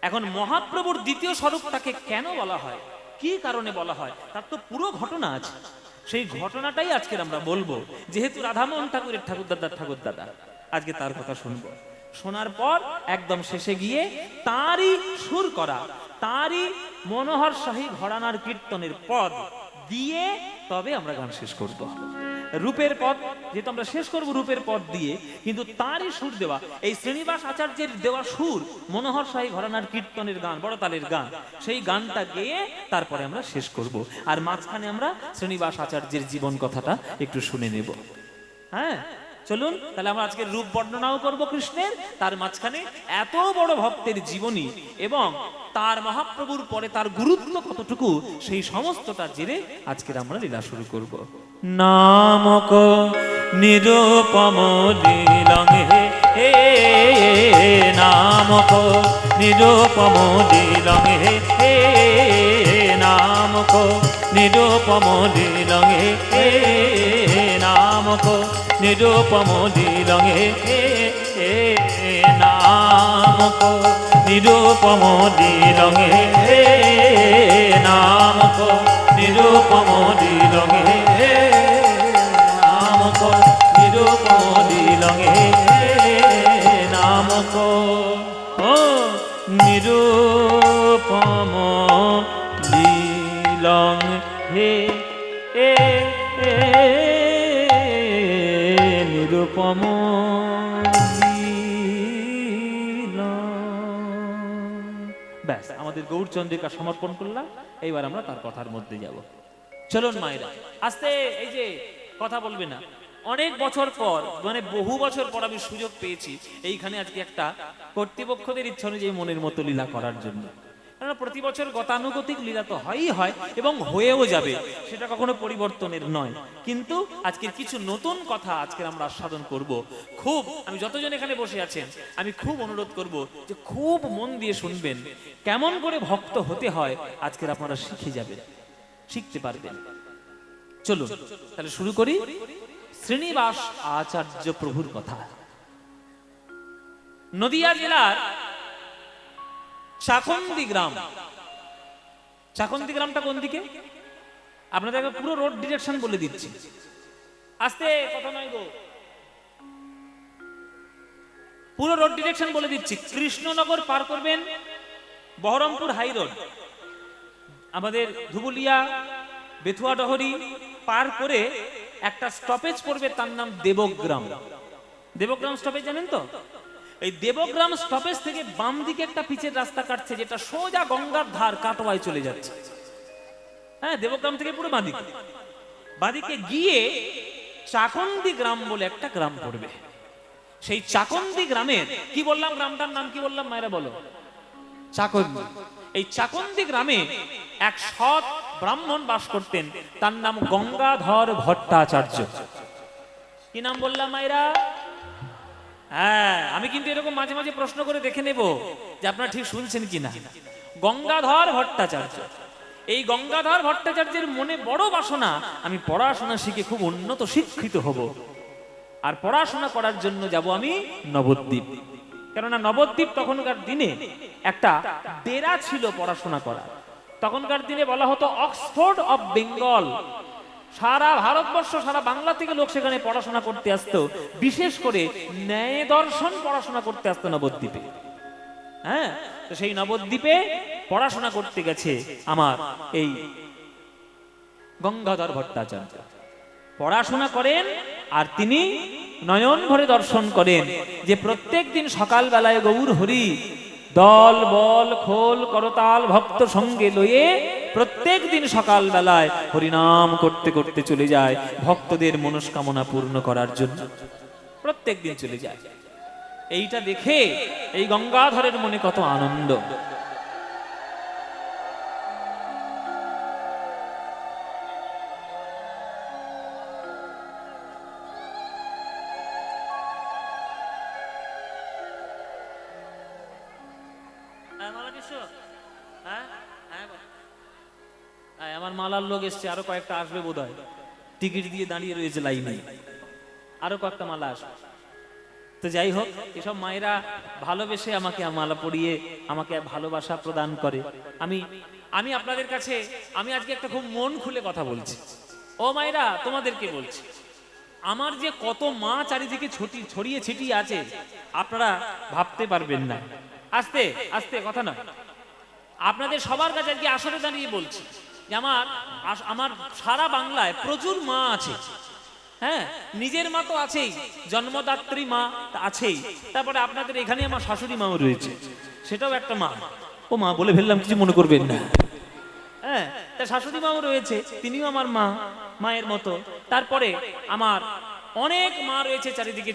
এখন মহাপ্রভুর দ্বিতীয় স্বরূপটাকে কেন বলা হয়, কি কারণে বলা হয়, তার তো পুরো ঘটনা আছে। সেই ঘটনাটাই আজকের আমরা বলবো, যেহেতু রাধামোহন ঠাকুরের ঠাকুরদাদা, আজকে তার কথা শুনবো। শোনার পর একদম শেষে গিয়ে তারই সুর করা, তারই মনোহর শাহী ঘরানার কীর্তনের পদ দিয়ে তবে আমরা গান শেষ করব। রূপের পদ যেহেতু আমরা শেষ করব রূপের পদ দিয়ে, কিন্তু তারই সুর দেওয়া, এই শ্রীনিবাস আচার্যের দেওয়া সুর, মনোহর শাহী ঘরানার কীর্তনের গান, বড় তালের গান, সেই গানটা গেয়ে তারপরে আমরা শেষ করব। আর মাঝখানে আমরা শ্রীনিবাস আচার্যের জীবন কথাটা একটু শুনে নেব। হ্যাঁ চলুন, তাহলে আমরা আজকে রূপ বর্ণনাও করব কৃষ্ণের, তার মাঝখানে এত বড় ভক্তের জীবনী এবং তার মহাপ্রভুর পরে তার গুরুত্ব কতটুকু, সেই সমস্তটা জেনে আজকের আমরা লীলা শুরু করব। নামক নিরূপম লীলং হে, নামক নিরূপম লীলং হে, নামক নিরূপম লীলং হে, নামক নিরূপম লীলং হে, নামক নিরূপম লীলং হে, নামক নিরূপম লীলং হে, নামক নিরূপম লীলং হে, নামক নিরূপম লীলং হে, নিরূপম ব্যাস, আমাদের গৌরচন্দ্রিকা সমর্পণ করলাম। এইবার আমরা তার কথার মধ্যে যাব। চলুন মায়েরা, আস্তে, এই যে কথা বলবে না, অনেক বছর পর, মানে বহু বছর পর আমি সুযোগ পেয়েছি এইখানে আজকে একটা কর্তৃপক্ষদের ইচ্ছা অনুযায়ী মনের মতো লীলা করার জন্য। কারণ প্রতি বছর গতানুগতিক লীলা তো হয়ই হয় এবং হয়েও যাবে, সেটা কখনো পরিবর্তনের নয়। কিন্তু আজকের কিছু নতুন কথা আজকের আমরা আস্বাদন করব। খুব, আমি যতজন এখানে বসে আছেন আমি খুব অনুরোধ করব যে খুব মন দিয়ে শুনবেন। কেমন করে ভক্ত হতে হয় আজকের আপনারা শিখে যাবেন, শিখতে পারবেন। চলুন তাহলে শুরু করি শ্রীনিবাস আচার্য প্রভুর কথা। নদিয়া জেলার চাকন্দি গ্রাম, চাকন্দি গ্রামটা কোন দিকে আপনাদেরকে পুরো রোড ডিরেকশন বলে দিচ্ছি, আস্তে কথা নয় গো, পুরো রোড ডিরেকশন বলে দিচ্ছি। কৃষ্ণনগর পার করবেন, বহরমপুর হাই রোড, আমাদের ধুবুলিয়া বেথুয়া ডহরি পার করে একটা স্টপেজ পড়বে, তার নাম দেবগ্রাম। দেবগ্রাম স্টপেজ জানেন তো? এই দেবগ্রাম স্টপেজ থেকে বাম দিকে একটা পিচের রাস্তা কাটছে, যেটা সোজা গঙ্গার ধার কাটোয়ায় চলে যাচ্ছে। হ্যাঁ, দেবগ্রাম থেকে পুরো বাঁদিকে গিয়ে চাকন্দি গ্রাম বলে একটা গ্রাম পড়বে। সেই চাকন্দি গ্রামের, কি বললাম গ্রামটার নাম কি বললাম মায়েরা বলো? চাকন্দি। এই চাকন্দি গ্রামে এক সৎ ব্রাহ্মণ বাস করতেন, তার নাম গঙ্গাধর ভট্টাচার্য। কি নাম বললাম মায়েরা? হ্যাঁ, আমি কিন্তু এরকম মাঝে মাঝে প্রশ্ন করে দেখে নেব যে আপনারা ঠিক শুনছেন কিনা। গঙ্গাধর ভট্টাচার্য, এই গঙ্গাধর ভট্টাচার্যের মনে বড় বাসনা, আমি পড়াশোনা শিখে খুব উন্নত শিক্ষিত হব, আর পড়াশোনা করার জন্য যাব আমি নবদ্বীপ। কেননা নবদ্বীপ তখনকার দিনে একটা ডেরা ছিল পড়াশোনা করা। তখনকার দিনে বলা হতো অক্সফোর্ড অফ বেঙ্গল। সারা ভারতবর্ষ, সারা বাংলা থেকে লোক সেখানে পড়াশোনা করতে আসতো, বিশেষ করে ন্যায় দর্শন পড়াশোনা করতে আসতো নবদ্বীপে। হ্যাঁ, তো সেই নবদ্বীপে পড়াশোনা করতে গেছে আমার এই গঙ্গাধর ভট্টাচার্য। পড়াশোনা করেন আর তিনি নয়ন ভরে দর্শন করেন যে প্রত্যেক দিন সকাল বেলায় গৌর হরি দল বল খোল করতাল ভক্ত সঙ্গে লয়ে প্রত্যেক দিন সকাল বেলায় হরিনাম করতে করতে চলে যায় ভক্তদের মনস্কামনা পূর্ণ করার জন্য, প্রত্যেক দিন চলে যায়। এইটা দেখে এই গঙ্গাধরের মনে কত আনন্দ। হ্যাঁ হ্যাঁ বাবা। আমার মালার লোক এসছে, আরো কয়েকটা আসবে বোধহয়, টিকিট দিয়ে দাঁড়িয়ে রয়েছে লাইনে, আরো কয়েকটা মালা আসবে। তো যাই হোক, এসব মায়েরা ভালোবেসে আমাকে মালা পরিয়ে আমাকে ভালোবাসা প্রদান করে। আমি আমি আপনাদের কাছে আমি আজকে একটা খুব মন খুলে কথা বলছি। ও মায়েরা, তোমাদেরকে বলছি, আমার যে কত মা চারিদিকে ছড়িয়ে ছিটিয়ে আছে আপনারা ভাবতে পারবেন না। আস্তে আস্তে কথা নয়, আপনাদের সবার কাছে আজকে আসরে দাঁড়িয়ে বলছি যে আমার সারা বাংলায় প্রচুর মা আছে। হ্যাঁ, নিজের মা তো আছেই, জন্মদাত্রী মা আছেই, তারপরে আপনাদের এখানে আমার শাশুড়ি মাও রয়েছে, সেটাও একটা মা। ও মা বলে ফেললাম, কিছু মনে করবেন না। হ্যাঁ, তা শাশুড়ি মাও রয়েছে, তিনিও আমার মা, মায়ের মতো। তারপরে আমার অনেক মা রয়েছে চারিদিকে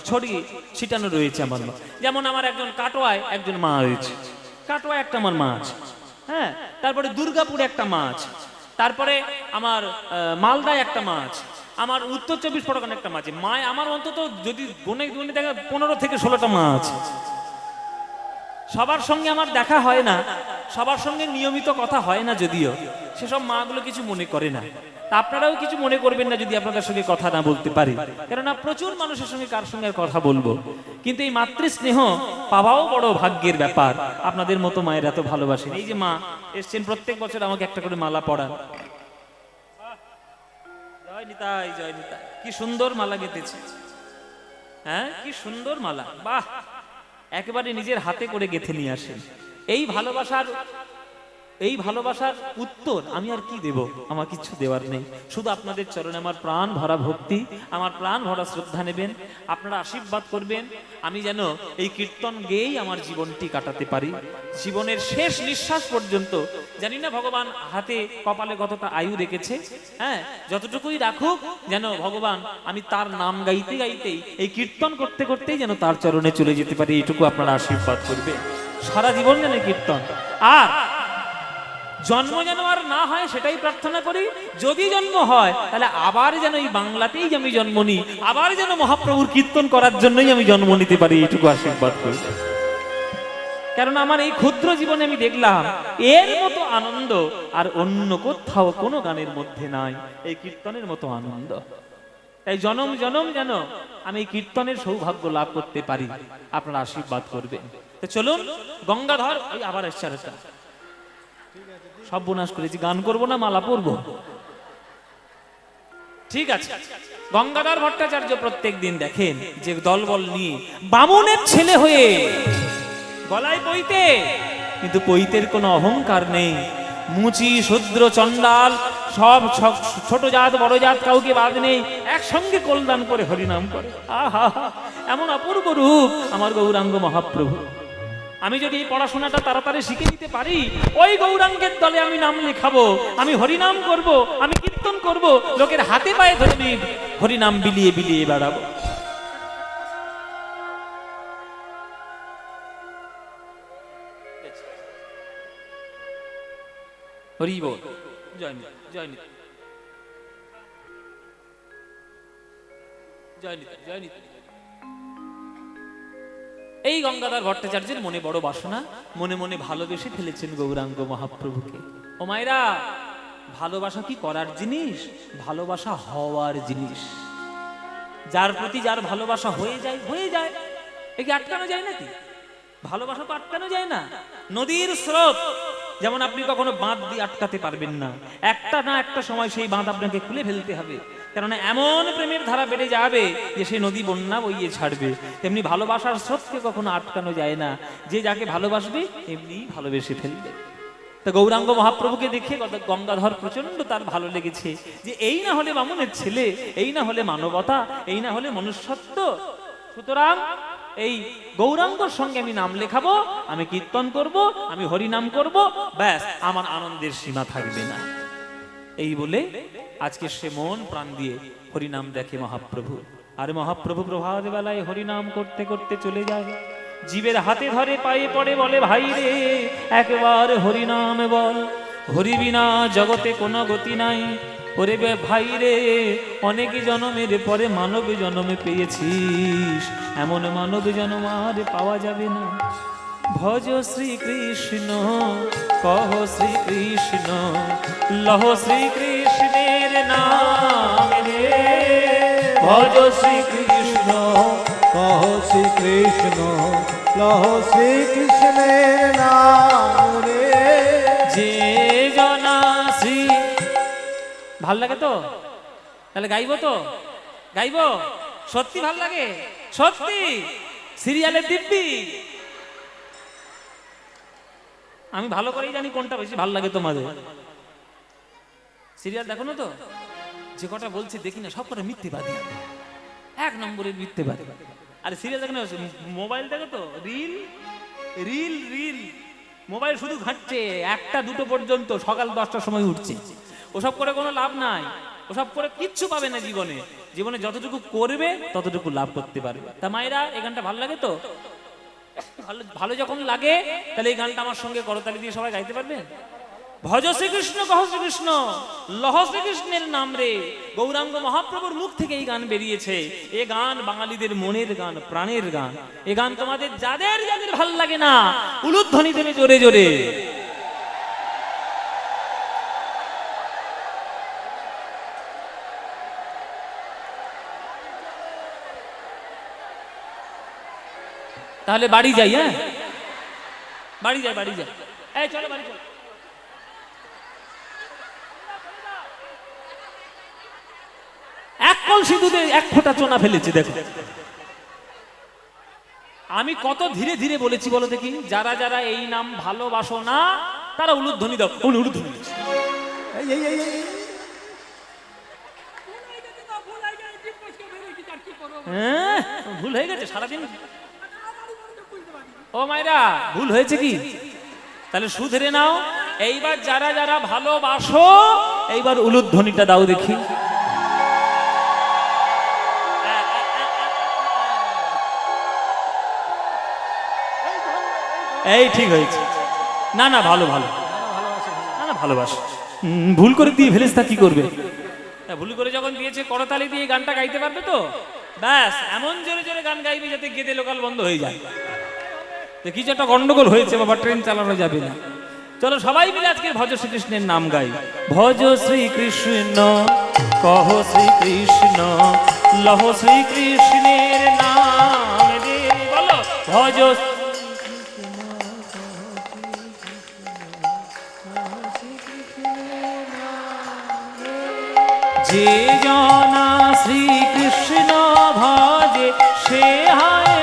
ছড়িয়ে ছিটানো রয়েছে আমার মা। যেমন আমার একজন কাটোয়ায় একজন মা রয়েছে, কাটোয়া একটা আমার মা আছে। হ্যাঁ, তারপরে দুর্গাপুরে একটা মা আছে, তারপরে আমার মালদায় একটা মা আছে, আমার উত্তর 24 পরগনা একটা মা আছে। মায় আমার অন্তত যদি গুনে গুনে দেখা 15 থেকে 16টা মা আছে। সবার সঙ্গে আমার দেখা হয় না, সবার সঙ্গে নিয়মিত কথা হয় না, যদিও সেসব মাগুলো কিছু মনে করে না। তা আপনারাও কিছু মনে করবেন না যদি আপনাদের সঙ্গে কথা না বলতে পারি, কেননা প্রচুর মানুষের সঙ্গে কার সঙ্গে আর কথা বলবো। কিন্তু এই মাতৃস্নেহ পাওয়াও বড় ভাগ্যের ব্যাপার। আপনাদের মতো মায়ের এত ভালোবাসেন। এই যে মা এসছেন, প্রত্যেক বছর আমাকে একটা করে মালা পরান। জয় নিতাই, জয় নিতাই। কি সুন্দর মালা গেঁথেছে, হ্যাঁ কি সুন্দর মালা, বাহ! একেবারে নিজের হাতে করে গেঁথে নিয়ে আসেন। এই ভালোবাসার উত্তর আমি আর কি দেব? আমার কিছু দেওয়ার নেই, শুধু আপনাদের চরণে আমার প্রাণ ভরা ভক্তি, আমার প্রাণ ভরা শ্রদ্ধা নেবেন, আপনারা আশীর্বাদ করবেন। আমি যেন এই কীর্তন গেয়েই আমার জীবনটি কাটাতে পারি, জীবনের শেষ নিঃশ্বাস পর্যন্ত। জানি না ভগবান হাতে কপালে কতটা আয়ু রেখেছে, হ্যাঁ যতটুকুই রাখুক, যেন ভগবান আমি তার নাম গাইতে গাইতেই, এই কীর্তন করতে করতেই যেন তার চরণে চলে যেতে পারি, এইটুকু আপনারা আশীর্বাদ করবেন। সারা জীবন যেন কীর্তন, আর জন্ম যেন আর না হয় সেটাই প্রার্থনা করি। যদি জন্ম হয় তাহলে আবার যেন এই বাংলাতেই আমি জন্ম নিই, আবার যেন মহাপ্রভুর কীর্তন করার জন্যই আমি জন্ম নিতে পারি, এইটুকু আশীর্বাদ করি। কারণ আমার এই ক্ষুদ্র জীবনে আমি দেখলাম এর মতো আনন্দ আর অন্য কোথাও কোনো গানের মধ্যে নাই, এই কীর্তনের মতো আনন্দ। তাই জনম জনম যেন আমি এই কীর্তনের সৌভাগ্য লাভ করতে পারি, আপনারা আশীর্বাদ করবেন। তো চলুন, গঙ্গাধর ওই আবার এসছে, সব বোনাস করেছি, গান করব না মালা পরবো? ঠিক আছে। গঙ্গাধর ভট্টাচার্য প্রত্যেক দিন দেখেন যে দলবল নিয়ে বামুনের ছেলে হয়ে গলায় পইতে, কিন্তু পইতের কোনো অহংকার নেই। মুচি শূদ্র চণ্ডাল সব ছোট জাত বড় জাত কাউকে বাদ নেই, একসঙ্গে কল্যাণ করে হরিনাম করে। আহা, এমন অপূর্ব রূপ আমার গৌরাঙ্গ মহাপ্রভু। আমি যদি এই পড়াশোনাটা তাড়াতাড়ি শিখে নিতে পারি, ওই গৌরাঙ্গের দলে আমি নাম লেখাবো, আমি হরিনাম করব, আমি কীর্তন করব, লোকের হাতে পায়ে ধরে আমি হরিনাম বিলিয়ে বিলিয়ে বেড়াবো। হরি বল, জয় নিতাই, জয় নিতাই, জয় নিতাই, জয় নিতাই। এই গঙ্গাধর ভট্টাচার্যের মনে বড় বাসনা, মনে মনে ভালোবেসে ফেলেছেন গৌরাঙ্গ মহাপ্রভুকে। ও মায়েরা, ভালোবাসা কি করার জিনিস? ভালোবাসা হওয়ার জিনিস। যার প্রতি যার ভালোবাসা হয়ে যায়, হয়ে যায়, একে আটকানো যায় নাকি? ভালোবাসা তো আটকানো যায় না। নদীর স্রোত যেমন আপনি কখনো বাঁধ দিয়ে আটকাতে পারবেন না, একটা না একটা সময় সেই বাঁধ আপনাকে খুলে ফেলতে হবে, কেননা এমন প্রেমের ধারা বেড়ে যাবে যে সেই নদী বন্যা বইয়ে ছাড়বে। তেমনি ভালোবাসার স্রোতকে কখনো আটকানো যায় না, যে যাকে ভালোবাসবে এমনি ভালোবেসে ফেলবে। তো গৌরাঙ্গ মহাপ্রভুকে দেখে গঙ্গাধর প্রচন্ড তার ভালো লেগেছে, যে এই না হলে বামুনের ছেলে, এই না হলে মানবতা, এই না হলে মনুষ্যত্ব, সুতরাং এই গৌরাঙ্গর সঙ্গে আমি নাম লেখাবো, আমি কীর্তন করব, আমি হরিনাম করব, ব্যাস আমার আনন্দের সীমা থাকবে না। এই বলে আজকে সে মন প্রাণ দিয়ে হরিনাম দেখে মহাপ্রভু। আর মহাপ্রভু প্রভাত বেলায় হরিনাম করতে করতে চলে যায়, জীবের হাতে ধরে পায়ে পড়ে বলে, ভাই রে একবার হরিনাম বল, হরি বিনা জগতে কোনো গতি নাই। ওরে ভাই রে, অনেক জনমের পরে মানব জন্মে পেয়েছিস, এমন মানব জন্ম আর পাওয়া যাবে না। ভজ শ্রীকৃষ্ণ কহ শ্রীকৃষ্ণ লহ শ্রীকৃষ্ণের নাম রে। ভজ শ্রীকৃষ্ণ কহ শ্রীকৃষ্ণ লহ শ্রীকৃষ্ণের নাম রে। যে জনা শ্রী, ভাল লাগে তো? তাহলে গাইবো তো? গাইবো? সত্যি ভাল লাগে? সত্যি? সিরিয়ালের দিব্যি? আমি ভালো করেই জানি কোনটা বেশি ভাল লাগে তোমাদের। সিরিয়াল দেখো না তো? যে কটা বলছি দেখি না, সব কটা মিথ্যেবাদী, এক নম্বরের মিথ্যেবাদী। আরে সিরিয়াল দেখো না, মোবাইল দেখো তো, রিল রিল রিল, মোবাইল শুধু ঘাঁটছে, একটা দুটো পর্যন্ত, সকাল 10টার সময় উঠছে। ওসব করে কোনো লাভ নাই, ওসব করে কিচ্ছু পাবে না জীবনে। জীবনে যতটুকু করবে ততটুকু লাভ করতে পারবে। তা মায়েরা, এই গানটা ভালো লাগে তো? ভালো ভালো যখন লাগে তাহলে এই গানটা আমার সঙ্গে করতালি দিয়ে সবাই গাইতে পারবেন। ভজ শ্রীকৃষ্ণ কহ শ্রীকৃষ্ণ লহ শ্রীকৃষ্ণের নাম রে। গৌরাঙ্গ মহাপ্রভুর মুখ থেকে এই গান বেরিয়েছে। এ গান বাঙালিদের মনের গান, প্রাণের গান। এ গান তোমাদের যাদের যাদের ভাল লাগে না, উলুধ্বনি দেবে জোরে জোরে। তাহলে বাড়ি যাই, হ্যাঁ বাড়ি যাই, বাড়ি যাই। এই চলো বাড়ি চলো। এক কলসি দুধে এক ফোঁটা চোনা ফেলেছি দেখো। আমি কত ধীরে ধীরে বলেছি বলো দেখি। যারা যারা এই নাম ভালোবাসো না তারা উলুধ্বনি দাও। উলুধ্বনি এই এই এই এই। হ্যাঁ, ভুল হয়ে গেছে সারাদিন। ও মায়েরা, ভুল হয়েছে কি? তাহলে শুধরে নাও। এইবার যারা যারা ভালোবাসো এইবার উলুধ্বনিটা দাও দেখি। এই ঠিক হয়েছে। না না, ভালো ভালো, না না ভালোবাসো। ভুল করে দিয়ে ফেলিস তা কি করবে? ভুল করে যখন দিয়েছে করতালি দিয়ে গানটা গাইতে পারবে তো? ব্যাস, এমন জোরে জোরে গান গাইবে যাতে গেদে লোকাল বন্ধ হয়ে যায়। কিছু একটা গন্ডগোল হয়েছে বাবা, ট্রেন চালানো যাবে না। চলো সবাই মিলে আজকে ভজ শ্রীকৃষ্ণের নাম গাই। ভজ শ্রীকৃষ্ণ কহ শ্রীকৃষ্ণ লহ শ্রীকৃষ্ণের নাম রে। বলো ভজ যে জনা শ্রীকৃষ্ণ ভজে সে হয়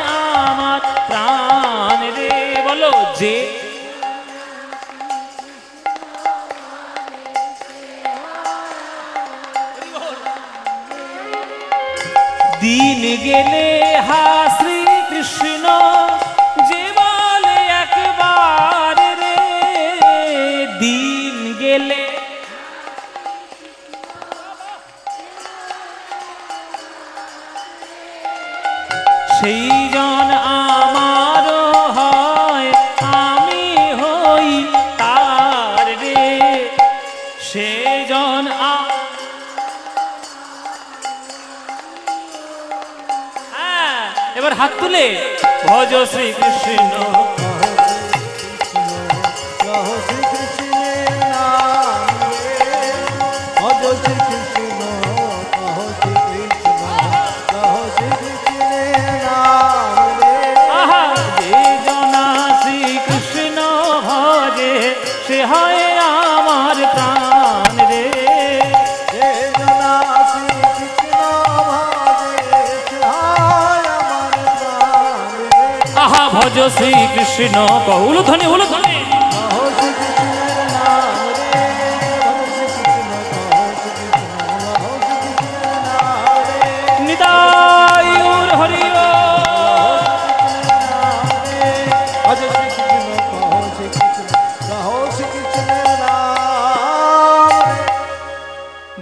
আমার প্রাণ রে। বলো যে দিন গেলে হা শ্রীকৃষ্ণ যে বলে একবার রে। দিন গেলে সেই জন আমার হয়, আমি হই তার রে। সে জন হ্যাঁ, এবার হাত তুলে ভজ শ্রীকৃষ্ণ লহ শ্রীকৃষ্ণের নাম রে। ভজ শ্রীকৃষ্ণ কহ শ্রীকৃষ্ণ লহ শ্রীকৃষ্ণের নাম রে। আহা, যে জনা শ্রীকৃষ্ণ ভজে সে হয় আমার প্রাণ রে। যে জনা শ্রীকৃষ্ণ ভজে সে হয় আমার প্রাণ রে। আহা, ভজ শ্রীকৃষ্ণ কহ। উলুধ্বনি উলুধ্বনি। কহ শ্রীকৃষ্ণের নাম রে। ভজ শ্রীকৃষ্ণ কহ শ্রীকৃষ্ণ লহ শ্রীকৃষ্ণের নাম রে। নিতাই গৌর হরি ও। ভজ শ্রীকৃষ্ণ কহ শ্রীকৃষ্ণ লহ শ্রীকৃষ্ণের নাম রে।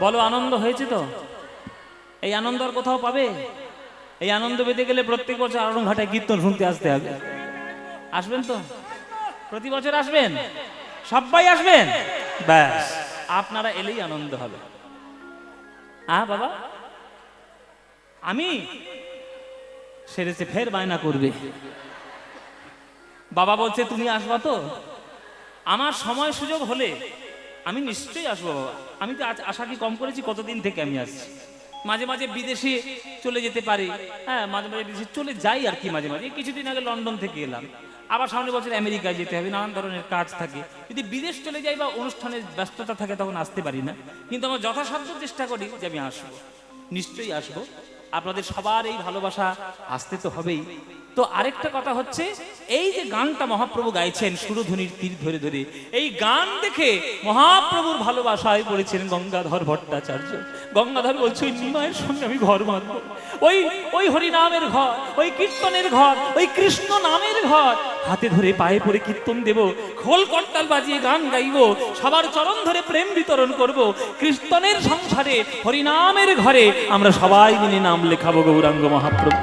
বলো আনন্দ হয়েছে তো? এই আনন্দ আর কোথাও পাবে? এই আনন্দ পেতে গেলে প্রত্যেক বছর আরংঘাটায় কীর্তন শুনতে আসতে হবে। আসবেন তো? প্রতি বছর আসবেন? সবাই আসবেন? ব্যাস, আপনারা এলেই আনন্দ হবে। বাবা আমি সেরেছে ফের বায়না করবে। বাবা বলছে তুমি আসবা তো? আমার সময় সুযোগ হলে আমি নিশ্চয়ই আসবো বাবা। আমি তো আশা কি কম করেছি, কতদিন থেকে আমি আসছি। মাঝে মাঝে বিদেশে চলে যেতে পারি, হ্যাঁ মাঝে মাঝে বিদেশে চলে যাই আর কি। মাঝে মাঝে কিছুদিন আগে লন্ডন থেকে এলাম, আবার সামনের বছর আমেরিকায় যেতে হবে, নানান ধরনের কাজ থাকে। যদি বিদেশ চলে যাই বা অনুষ্ঠানের ব্যস্ততা থাকে তখন আসতে পারি না, কিন্তু আমার যথাসাধ্য চেষ্টা করি যে আমি আসবো, নিশ্চয়ই আসবো। আপনাদের সবার এই ভালোবাসা আসতে তো হবেই। তো আরেকটা কথা হচ্ছে, এই যে গানটা মহাপ্রভু গাইছেন সুরধ্বনির তীর ধরে ধরে, এই গান দেখে মহাপ্রভুর ভালোবাসায় পড়েছেন গঙ্গাধর ভট্টাচার্য। গঙ্গাধর বলছে ওই নিমায়ের সঙ্গে আমি ঘর বাঁধবো, ওই ওই হরিনামের ঘর, ওই কীর্তনের ঘর, ওই কৃষ্ণ নামের ঘর, হাতে ধরে পায়ে পড়ে কীর্তন দেব, খোল করতাল বাজিয়ে গান গাইবো, সবার চরণ ধরে প্রেম বিতরণ করব, কীর্তনের সংসারে হরিনামের ঘরে আমরা সবাই মিলে নাম লেখাবো গৌরাঙ্গ মহাপ্রভু।